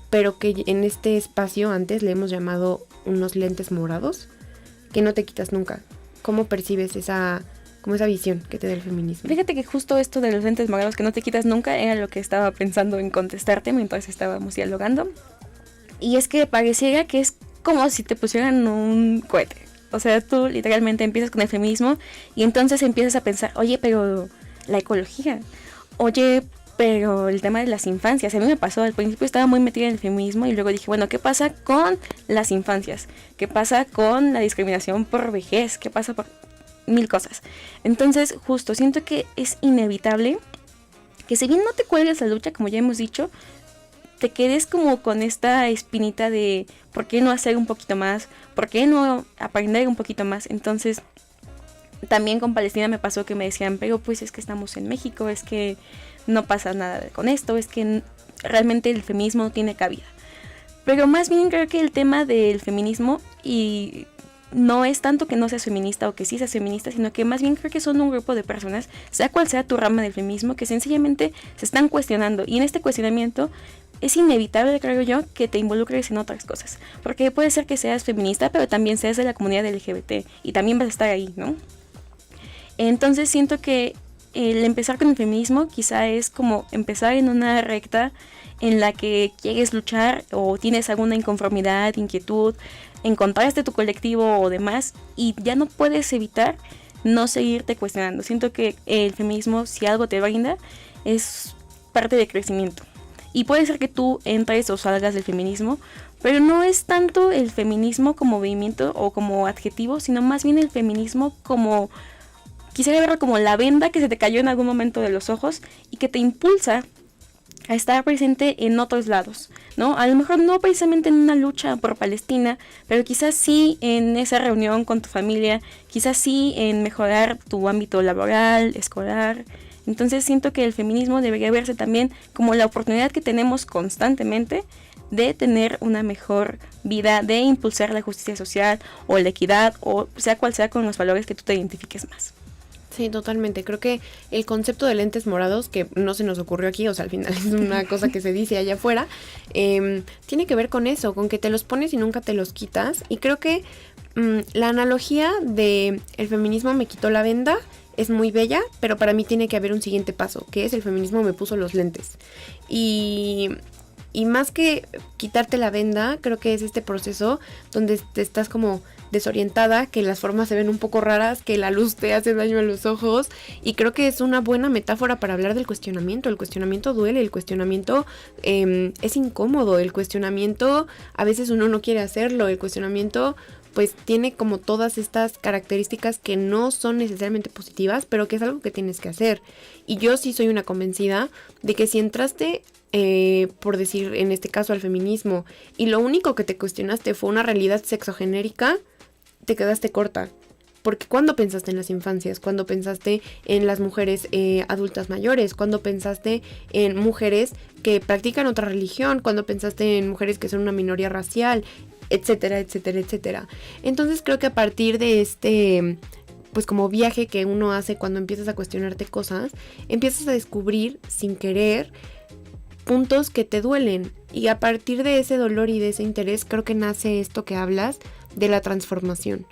S1: pero que en este espacio antes le hemos llamado unos lentes morados, que no te quitas nunca. ¿Cómo percibes esa visión que te da el feminismo?
S2: Fíjate que justo esto de los lentes morados que no te quitas nunca era lo que estaba pensando en contestarte mientras estábamos dialogando. Y es que pareciera que es como si te pusieran un cohete. O sea, tú literalmente empiezas con el feminismo y entonces empiezas a pensar, oye, pero la ecología, oye, pero el tema de las infancias. A mí me pasó, al principio estaba muy metida en el feminismo y luego dije, bueno, ¿qué pasa con las infancias? ¿Qué pasa con la discriminación por vejez? ¿Qué pasa por mil cosas? Entonces, justo, siento que es inevitable que si bien no te cuelgues la lucha, como ya hemos dicho, te quedes como con esta espinita de ¿por qué no hacer un poquito más? ¿Por qué no aprender un poquito más? Entonces, también con Palestina me pasó que me decían, pero pues es que estamos en México, es que no pasa nada con esto, es que realmente el feminismo no tiene cabida. Pero más bien creo que el tema del feminismo y no es tanto que no seas feminista o que sí seas feminista, sino que más bien creo que son un grupo de personas, sea cual sea tu rama del feminismo, que sencillamente se están cuestionando. Y en este cuestionamiento es inevitable, creo yo, que te involucres en otras cosas. Porque puede ser que seas feminista, pero también seas de la comunidad LGBT y también vas a estar ahí, ¿no? Entonces siento que el empezar con el feminismo quizá es como empezar en una recta en la que quieres luchar o tienes alguna inconformidad, inquietud, encontraste tu colectivo o demás y ya no puedes evitar no seguirte cuestionando. Siento que el feminismo, si algo te brinda, es parte de crecimiento. Y puede ser que tú entres o salgas del feminismo, pero no es tanto el feminismo como movimiento o como adjetivo, sino más bien el feminismo como... Quisiera verlo como la venda que se te cayó en algún momento de los ojos y que te impulsa a estar presente en otros lados, ¿no? A lo mejor no precisamente en una lucha por Palestina, pero quizás sí en esa reunión con tu familia, quizás sí en mejorar tu ámbito laboral, escolar. Entonces siento que el feminismo debería verse también como la oportunidad que tenemos constantemente de tener una mejor vida, de impulsar la justicia social o la equidad, o sea cual sea con los valores que tú te identifiques más.
S1: Sí, totalmente. Creo que el concepto de lentes morados, que no se nos ocurrió aquí, o sea, al final es una cosa que se dice allá afuera, tiene que ver con eso, con que te los pones y nunca te los quitas. Y creo que la analogía de el feminismo me quitó la venda es muy bella, pero para mí tiene que haber un siguiente paso, que es el feminismo me puso los lentes. Y más que quitarte la venda, creo que es este proceso donde te estás como desorientada, que las formas se ven un poco raras, que la luz te hace daño a los ojos, y creo que es una buena metáfora para hablar del cuestionamiento. El cuestionamiento duele, el cuestionamiento es incómodo, el cuestionamiento a veces uno no quiere hacerlo, el cuestionamiento pues tiene como todas estas características que no son necesariamente positivas, pero que es algo que tienes que hacer. Y yo sí soy una convencida de que si entraste, por decir en este caso al feminismo, y lo único que te cuestionaste fue una realidad sexogenérica, te quedaste corta. Porque cuando pensaste en las infancias, cuando pensaste en las mujeres adultas mayores, cuando pensaste en mujeres que practican otra religión, cuando pensaste en mujeres que son una minoría racial, etcétera, etcétera, etcétera. Entonces creo que a partir de este, pues como viaje que uno hace cuando empiezas a cuestionarte cosas, empiezas a descubrir sin querer puntos que te duelen. Y a partir de ese dolor y de ese interés creo que nace esto que hablas de la transformación,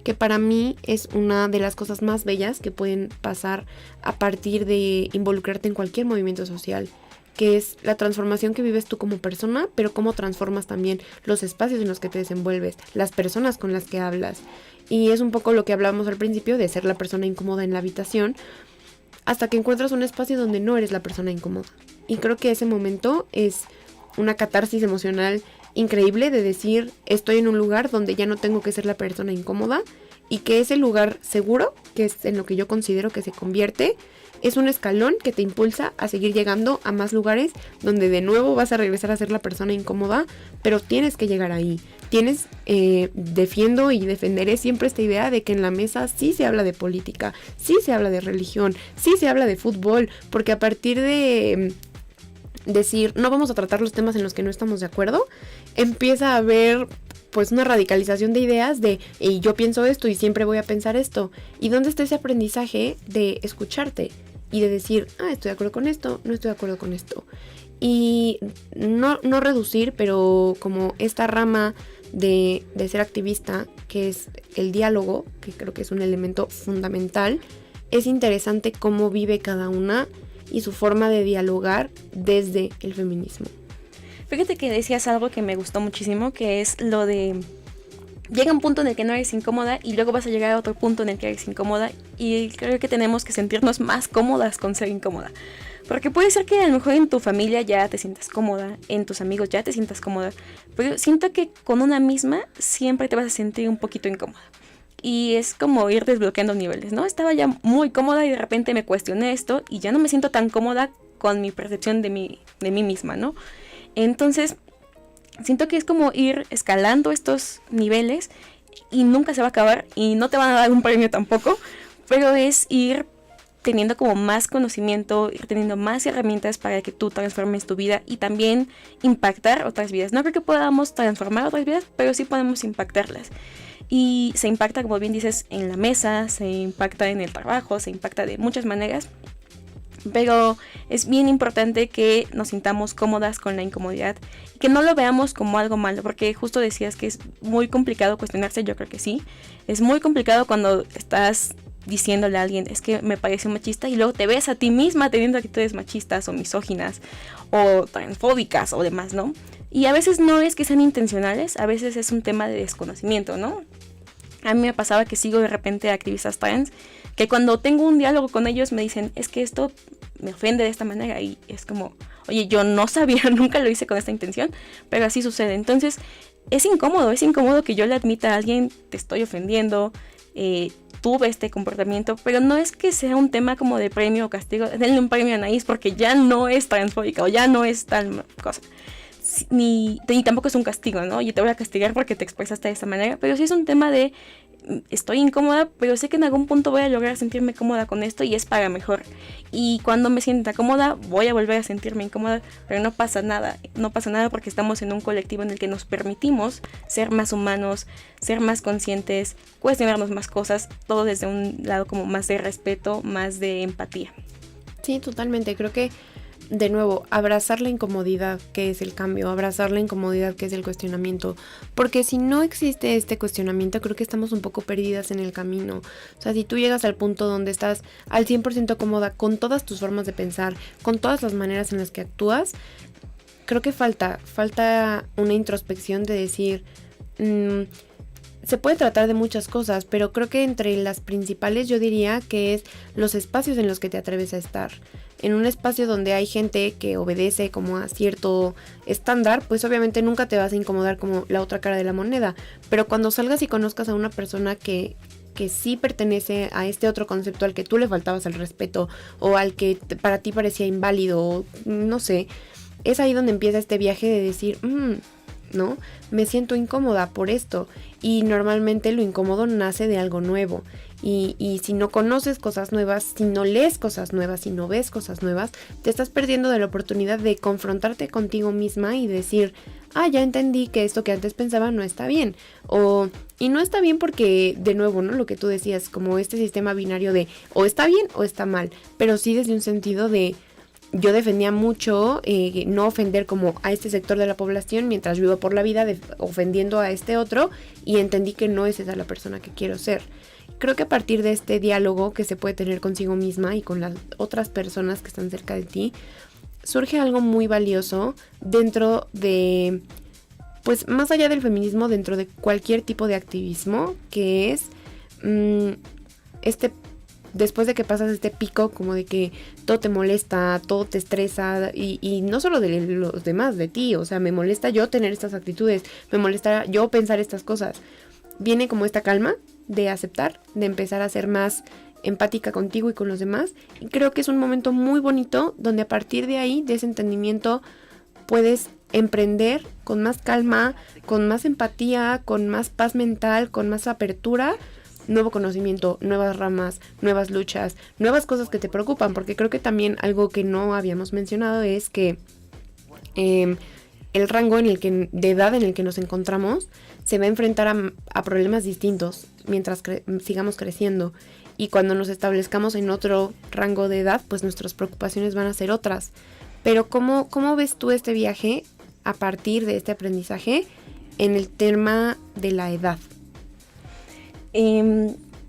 S1: que para mí es una de las cosas más bellas que pueden pasar a partir de involucrarte en cualquier movimiento social, que es la transformación que vives tú como persona, pero cómo transformas también los espacios en los que te desenvuelves, las personas con las que hablas. Y es un poco lo que hablábamos al principio de ser la persona incómoda en la habitación, hasta que encuentras un espacio donde no eres la persona incómoda. Y creo que ese momento es una catarsis emocional increíble de decir, estoy en un lugar donde ya no tengo que ser la persona incómoda, y que ese lugar seguro, que es en lo que yo considero que se convierte, es un escalón que te impulsa a seguir llegando a más lugares donde de nuevo vas a regresar a ser la persona incómoda, pero tienes que llegar ahí. Defiendo y defenderé siempre esta idea de que en la mesa sí se habla de política, sí se habla de religión, sí se habla de fútbol, porque a partir de decir no vamos a tratar los temas en los que no estamos de acuerdo, empieza a haber pues una radicalización de ideas de y yo pienso esto y siempre voy a pensar esto. ¿Y dónde está ese aprendizaje de escucharte y de decir, estoy de acuerdo con esto, no estoy de acuerdo con esto? Y no reducir, pero como esta rama de ser activista, que es el diálogo, que creo que es un elemento fundamental, es interesante cómo vive cada una y su forma de dialogar desde el feminismo.
S2: Fíjate que decías algo que me gustó muchísimo, que es lo de llega un punto en el que no eres incómoda y luego vas a llegar a otro punto en el que eres incómoda, y creo que tenemos que sentirnos más cómodas con ser incómoda. Porque puede ser que a lo mejor en tu familia ya te sientas cómoda, en tus amigos ya te sientas cómoda, pero siento que con una misma siempre te vas a sentir un poquito incómoda. Y es como ir desbloqueando niveles, ¿no? Estaba ya muy cómoda y de repente me cuestioné esto y ya no me siento tan cómoda con mi percepción de mí misma, ¿no? Entonces, siento que es como ir escalando estos niveles y nunca se va a acabar y no te van a dar un premio tampoco, pero es ir teniendo como más conocimiento, ir teniendo más herramientas para que tú transformes tu vida y también impactar otras vidas. No creo que podamos transformar otras vidas, pero sí podemos impactarlas. Y se impacta, como bien dices, en la mesa, se impacta en el trabajo, se impacta de muchas maneras. Pero es bien importante que nos sintamos cómodas con la incomodidad y que no lo veamos como algo malo, porque justo decías que es muy complicado cuestionarse. Yo creo que sí, es muy complicado cuando estás diciéndole a alguien, es que me parece machista, y luego te ves a ti misma teniendo actitudes machistas o misóginas o transfóbicas o demás, ¿no? Y a veces no es que sean intencionales, a veces es un tema de desconocimiento, ¿no? A mí me pasaba que sigo de repente a activistas trans que cuando tengo un diálogo con ellos me dicen, es que esto me ofende de esta manera, y es como, oye, yo no sabía, nunca lo hice con esta intención, pero así sucede. Entonces es incómodo que yo le admita a alguien, te estoy ofendiendo, tuve este comportamiento, pero no es que sea un tema como de premio o castigo, denle un premio a Anaís porque ya no es transfóbica o ya no es tal cosa, ni tampoco es un castigo, ¿no? Oye, te voy a castigar porque te expresaste de esa manera, pero sí es un tema de estoy incómoda, pero sé que en algún punto voy a lograr sentirme cómoda con esto y es para mejor. Y cuando me sienta cómoda, voy a volver a sentirme incómoda, pero no pasa nada porque estamos en un colectivo en el que nos permitimos ser más humanos, ser más conscientes, cuestionarnos más cosas, todo desde un lado como más de respeto, más de empatía.
S1: Sí, totalmente. Creo que, de nuevo, abrazar la incomodidad que es el cambio, abrazar la incomodidad que es el cuestionamiento, porque si no existe este cuestionamiento, creo que estamos un poco perdidas en el camino. O sea, si tú llegas al punto donde estás al 100% cómoda con todas tus formas de pensar, con todas las maneras en las que actúas, creo que falta una introspección de decir, se puede tratar de muchas cosas, pero creo que entre las principales yo diría que es los espacios en los que te atreves a estar. En un espacio donde hay gente que obedece como a cierto estándar, pues obviamente nunca te vas a incomodar como la otra cara de la moneda. Pero cuando salgas y conozcas a una persona que sí pertenece a este otro concepto al que tú le faltabas el respeto o al que para ti parecía inválido, o no sé, es ahí donde empieza este viaje de decir, ¿no? Me siento incómoda por esto. Y normalmente lo incómodo nace de algo nuevo. Y si no conoces cosas nuevas, si no lees cosas nuevas, si no ves cosas nuevas, te estás perdiendo de la oportunidad de confrontarte contigo misma y decir, ya entendí que esto que antes pensaba no está bien. Y no está bien porque, de nuevo, ¿no? Lo que tú decías, como este sistema binario de o está bien o está mal. Pero sí desde un sentido de, yo defendía mucho no ofender como a este sector de la población mientras vivo por la vida ofendiendo a este otro, y entendí que no es esa la persona que quiero ser. Creo que a partir de este diálogo que se puede tener consigo misma y con las otras personas que están cerca de ti, surge algo muy valioso dentro de, pues más allá del feminismo, dentro de cualquier tipo de activismo, que es después de que pasas este pico como de que todo te molesta, todo te estresa, y no solo de los demás, de ti, o sea, me molesta yo tener estas actitudes, me molesta yo pensar estas cosas. Viene como esta calma de aceptar, de empezar a ser más empática contigo y con los demás, y creo que es un momento muy bonito donde a partir de ahí, de ese entendimiento, puedes emprender con más calma, con más empatía, con más paz mental, con más apertura, nuevo conocimiento, nuevas ramas, nuevas luchas, nuevas cosas que te preocupan, porque creo que también algo que no habíamos mencionado es que el rango de edad en el que nos encontramos se va a enfrentar a problemas distintos mientras sigamos creciendo, y cuando nos establezcamos en otro rango de edad, pues nuestras preocupaciones van a ser otras. Pero ¿cómo ves tú este viaje a partir de este aprendizaje en el tema de la edad?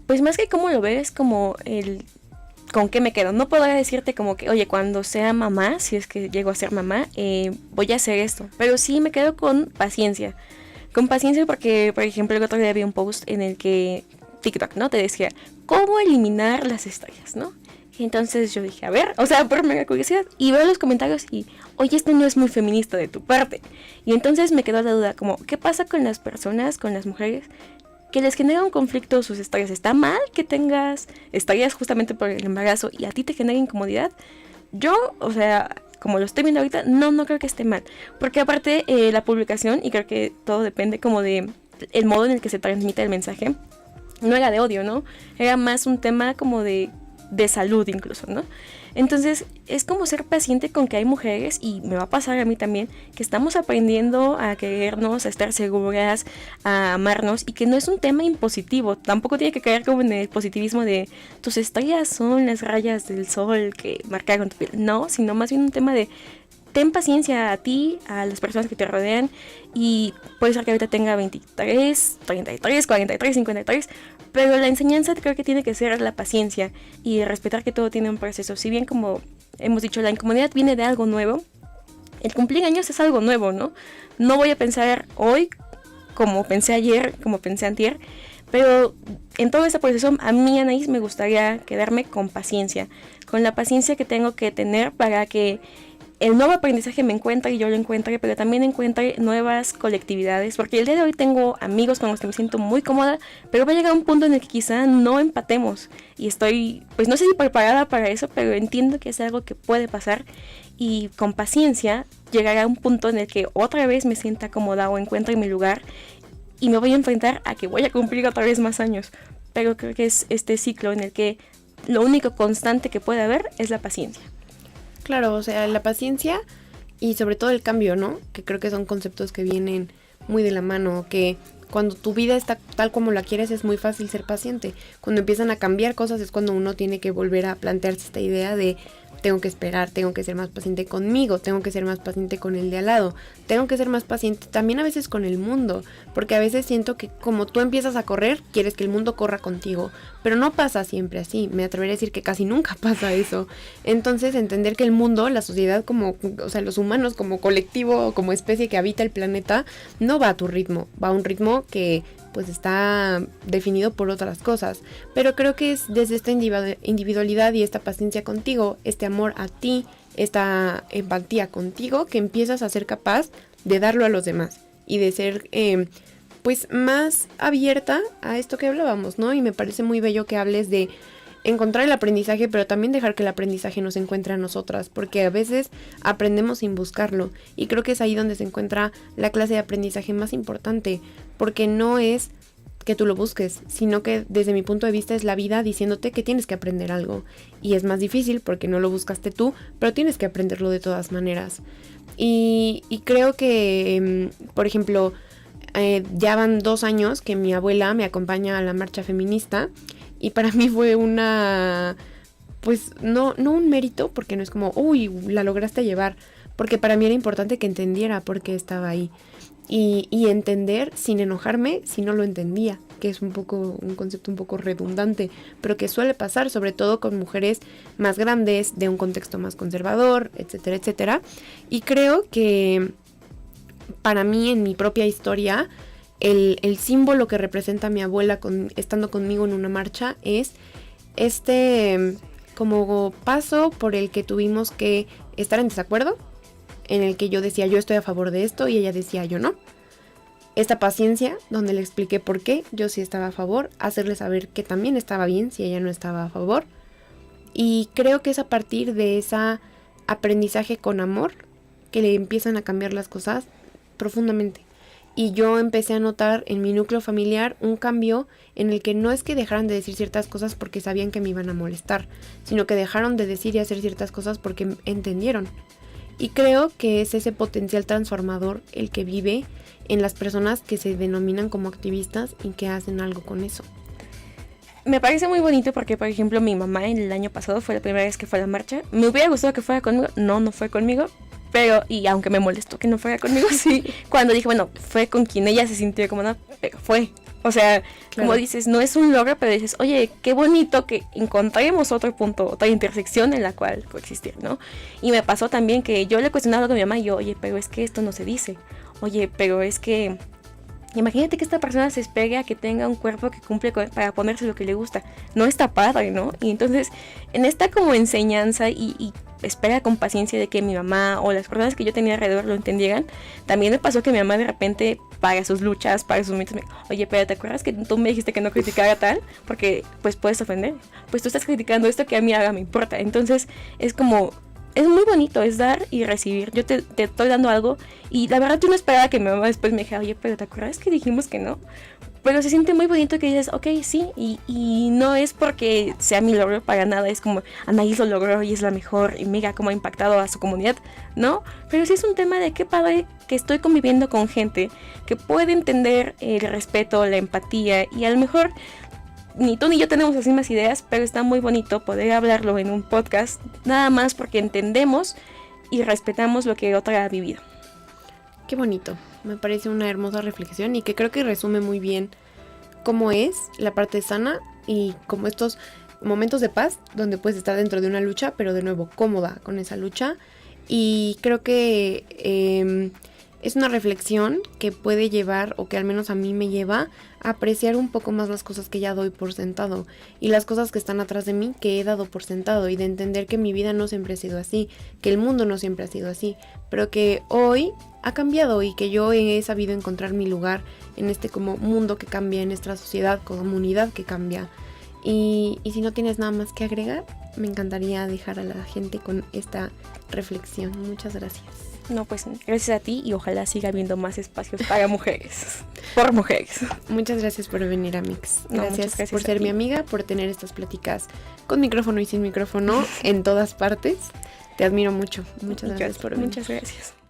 S2: Pues más que cómo lo ves, como con qué me quedo. No podría decirte como que, oye, cuando sea mamá, si es que llego a ser mamá, voy a hacer esto. Pero sí me quedo con paciencia. Con paciencia porque, por ejemplo, el otro día vi un post en el que TikTok, ¿no? Te decía, ¿cómo eliminar las estrellas, no? Y entonces yo dije, a ver, o sea, por mega curiosidad. Y veo los comentarios y, oye, esto no es muy feminista de tu parte. Y entonces me quedó la duda, como, ¿qué pasa con las personas, con las mujeres que les genera un conflicto sus estrellas? ¿Está mal que tengas estrellas justamente por el embarazo y a ti te genera incomodidad? Yo, o sea, como lo estoy viendo ahorita, no creo que esté mal. Porque aparte la publicación, y creo que todo depende como de el modo en el que se transmite el mensaje, no era de odio, ¿no? Era más un tema como de salud incluso, ¿no? Entonces es como ser paciente con que hay mujeres, y me va a pasar a mí también, que estamos aprendiendo a querernos, a estar seguras, a amarnos, y que no es un tema impositivo. Tampoco tiene que caer como en el positivismo de tus estrellas son las rayas del sol que marcaron tu piel. No, sino más bien un tema de ten paciencia a ti, a las personas que te rodean, y puede ser que ahorita tenga 23, 33, 43, 53, pero la enseñanza creo que tiene que ser la paciencia y respetar que todo tiene un proceso. Si bien, como hemos dicho, la incomodidad viene de algo nuevo, el cumplir años es algo nuevo, ¿no? No voy a pensar hoy como pensé ayer, como pensé antier, pero en todo ese proceso a mí, Anaís, me gustaría quedarme con paciencia, con la paciencia que tengo que tener para que el nuevo aprendizaje me encuentre y yo lo encuentre, pero también encuentre nuevas colectividades, porque el día de hoy tengo amigos con los que me siento muy cómoda, pero va a llegar un punto en el que quizá no empatemos, y estoy, pues no sé si preparada para eso, pero entiendo que es algo que puede pasar, y con paciencia llegará a un punto en el que otra vez me sienta cómoda o encuentre mi lugar y me voy a enfrentar a que voy a cumplir otra vez más años. Pero creo que es este ciclo en el que lo único constante que puede haber es la paciencia.
S1: Claro, o sea, la paciencia y sobre todo el cambio, ¿no? Que creo que son conceptos que vienen muy de la mano, que cuando tu vida está tal como la quieres es muy fácil ser paciente. Cuando empiezan a cambiar cosas es cuando uno tiene que volver a plantearse esta idea de tengo que esperar, tengo que ser más paciente conmigo, tengo que ser más paciente con el de al lado, tengo que ser más paciente también a veces con el mundo, porque a veces siento que como tú empiezas a correr, quieres que el mundo corra contigo, pero no pasa siempre así, me atrevería a decir que casi nunca pasa eso. Entonces entender que el mundo, la sociedad como, o sea, los humanos como colectivo, como especie que habita el planeta, no va a tu ritmo, va a un ritmo que pues está definido por otras cosas, pero creo que es desde esta individualidad y esta paciencia contigo, este amor a ti, esta empatía contigo, que empiezas a ser capaz de darlo a los demás y de ser pues más abierta a esto que hablábamos, ¿no? Y me parece muy bello que hables de encontrar el aprendizaje, pero también dejar que el aprendizaje nos encuentre a nosotras, porque a veces aprendemos sin buscarlo, y creo que es ahí donde se encuentra la clase de aprendizaje más importante, porque no es que tú lo busques, sino que desde mi punto de vista es la vida diciéndote que tienes que aprender algo, y es más difícil porque no lo buscaste tú, pero tienes que aprenderlo de todas maneras. Y creo que, por ejemplo, ya van 2 años que mi abuela me acompaña a la marcha feminista, y para mí fue una, pues no un mérito, porque no es como, uy, la lograste llevar, porque para mí era importante que entendiera por qué estaba ahí. Y entender sin enojarme si no lo entendía, que es un concepto un poco redundante, pero que suele pasar sobre todo con mujeres más grandes, de un contexto más conservador, etcétera, etcétera. Y creo que para mí en mi propia historia, el símbolo que representa a mi abuela estando conmigo en una marcha es este como paso por el que tuvimos que estar en desacuerdo, en el que yo decía yo estoy a favor de esto y ella decía yo no. Esta paciencia donde le expliqué por qué yo sí estaba a favor, hacerle saber que también estaba bien si ella no estaba a favor. Y creo que es a partir de ese aprendizaje con amor que le empiezan a cambiar las cosas profundamente. Y yo empecé a notar en mi núcleo familiar un cambio en el que no es que dejaran de decir ciertas cosas porque sabían que me iban a molestar, sino que dejaron de decir y hacer ciertas cosas porque entendieron. Y creo que es ese potencial transformador el que vive en las personas que se denominan como activistas y que hacen algo con eso.
S2: Me parece muy bonito porque, por ejemplo, mi mamá el año pasado fue la primera vez que fue a la marcha. Me hubiera gustado que fuera conmigo, no fue conmigo. Pero, y aunque me molestó que no fuera conmigo, sí, cuando dije, bueno, fue con quien ella se sintió cómoda, pero fue. O sea, claro. Como dices, no es un logro, pero dices, oye, qué bonito que encontremos otro punto, otra intersección en la cual coexistir, ¿no? Y me pasó también que yo le cuestionaba algo a mi mamá y yo, oye, pero es que esto no se dice. Oye, pero es que imagínate que esta persona se espere a que tenga un cuerpo que cumple para ponerse lo que le gusta. No está padre, ¿no? Y entonces, en esta como enseñanza y espera con paciencia de que mi mamá o las personas que yo tenía alrededor lo entendieran, también me pasó que mi mamá de repente, para sus luchas, para sus mitos, oye, pero ¿te acuerdas que tú me dijiste que no criticara tal? Porque pues puedes ofender. Pues tú estás criticando esto que a mí ahora me importa. Entonces, es como... Es muy bonito, es dar y recibir. Yo te estoy dando algo y la verdad yo no esperaba que mi mamá después me dijera, oye, pero ¿te acuerdas que dijimos que no? Pero se siente muy bonito que dices, ok, sí, y no es porque sea mi logro para nada, es como, Anaís lo logró y es la mejor, y mira cómo ha impactado a su comunidad, ¿no? Pero sí es un tema de qué padre que estoy conviviendo con gente que puede entender el respeto, la empatía, y a lo mejor ni tú ni yo tenemos las mismas ideas, pero está muy bonito poder hablarlo en un podcast, nada más porque entendemos y respetamos lo que otra ha vivido.
S1: Qué bonito, me parece una hermosa reflexión y que creo que resume muy bien cómo es la parte sana y como estos momentos de paz donde puedes estar dentro de una lucha, pero de nuevo cómoda con esa lucha. Y creo que es una reflexión que puede llevar, o que al menos a mí me lleva, a apreciar un poco más las cosas que ya doy por sentado y las cosas que están atrás de mí que he dado por sentado, y de entender que mi vida no siempre ha sido así, que el mundo no siempre ha sido así, pero que hoy ha cambiado y que yo he sabido encontrar mi lugar en este como mundo que cambia, en nuestra sociedad, comunidad que cambia. Y si no tienes nada más que agregar, me encantaría dejar a la gente con esta reflexión. Muchas gracias.
S2: No, pues gracias a ti y ojalá siga habiendo más espacios para mujeres, por mujeres.
S1: Muchas gracias por venir, Amix.
S2: Gracias
S1: Por ser mi amiga, por tener estas pláticas con micrófono y sin micrófono en todas partes. Te admiro mucho. Muchas gracias por venir.
S2: Muchas gracias.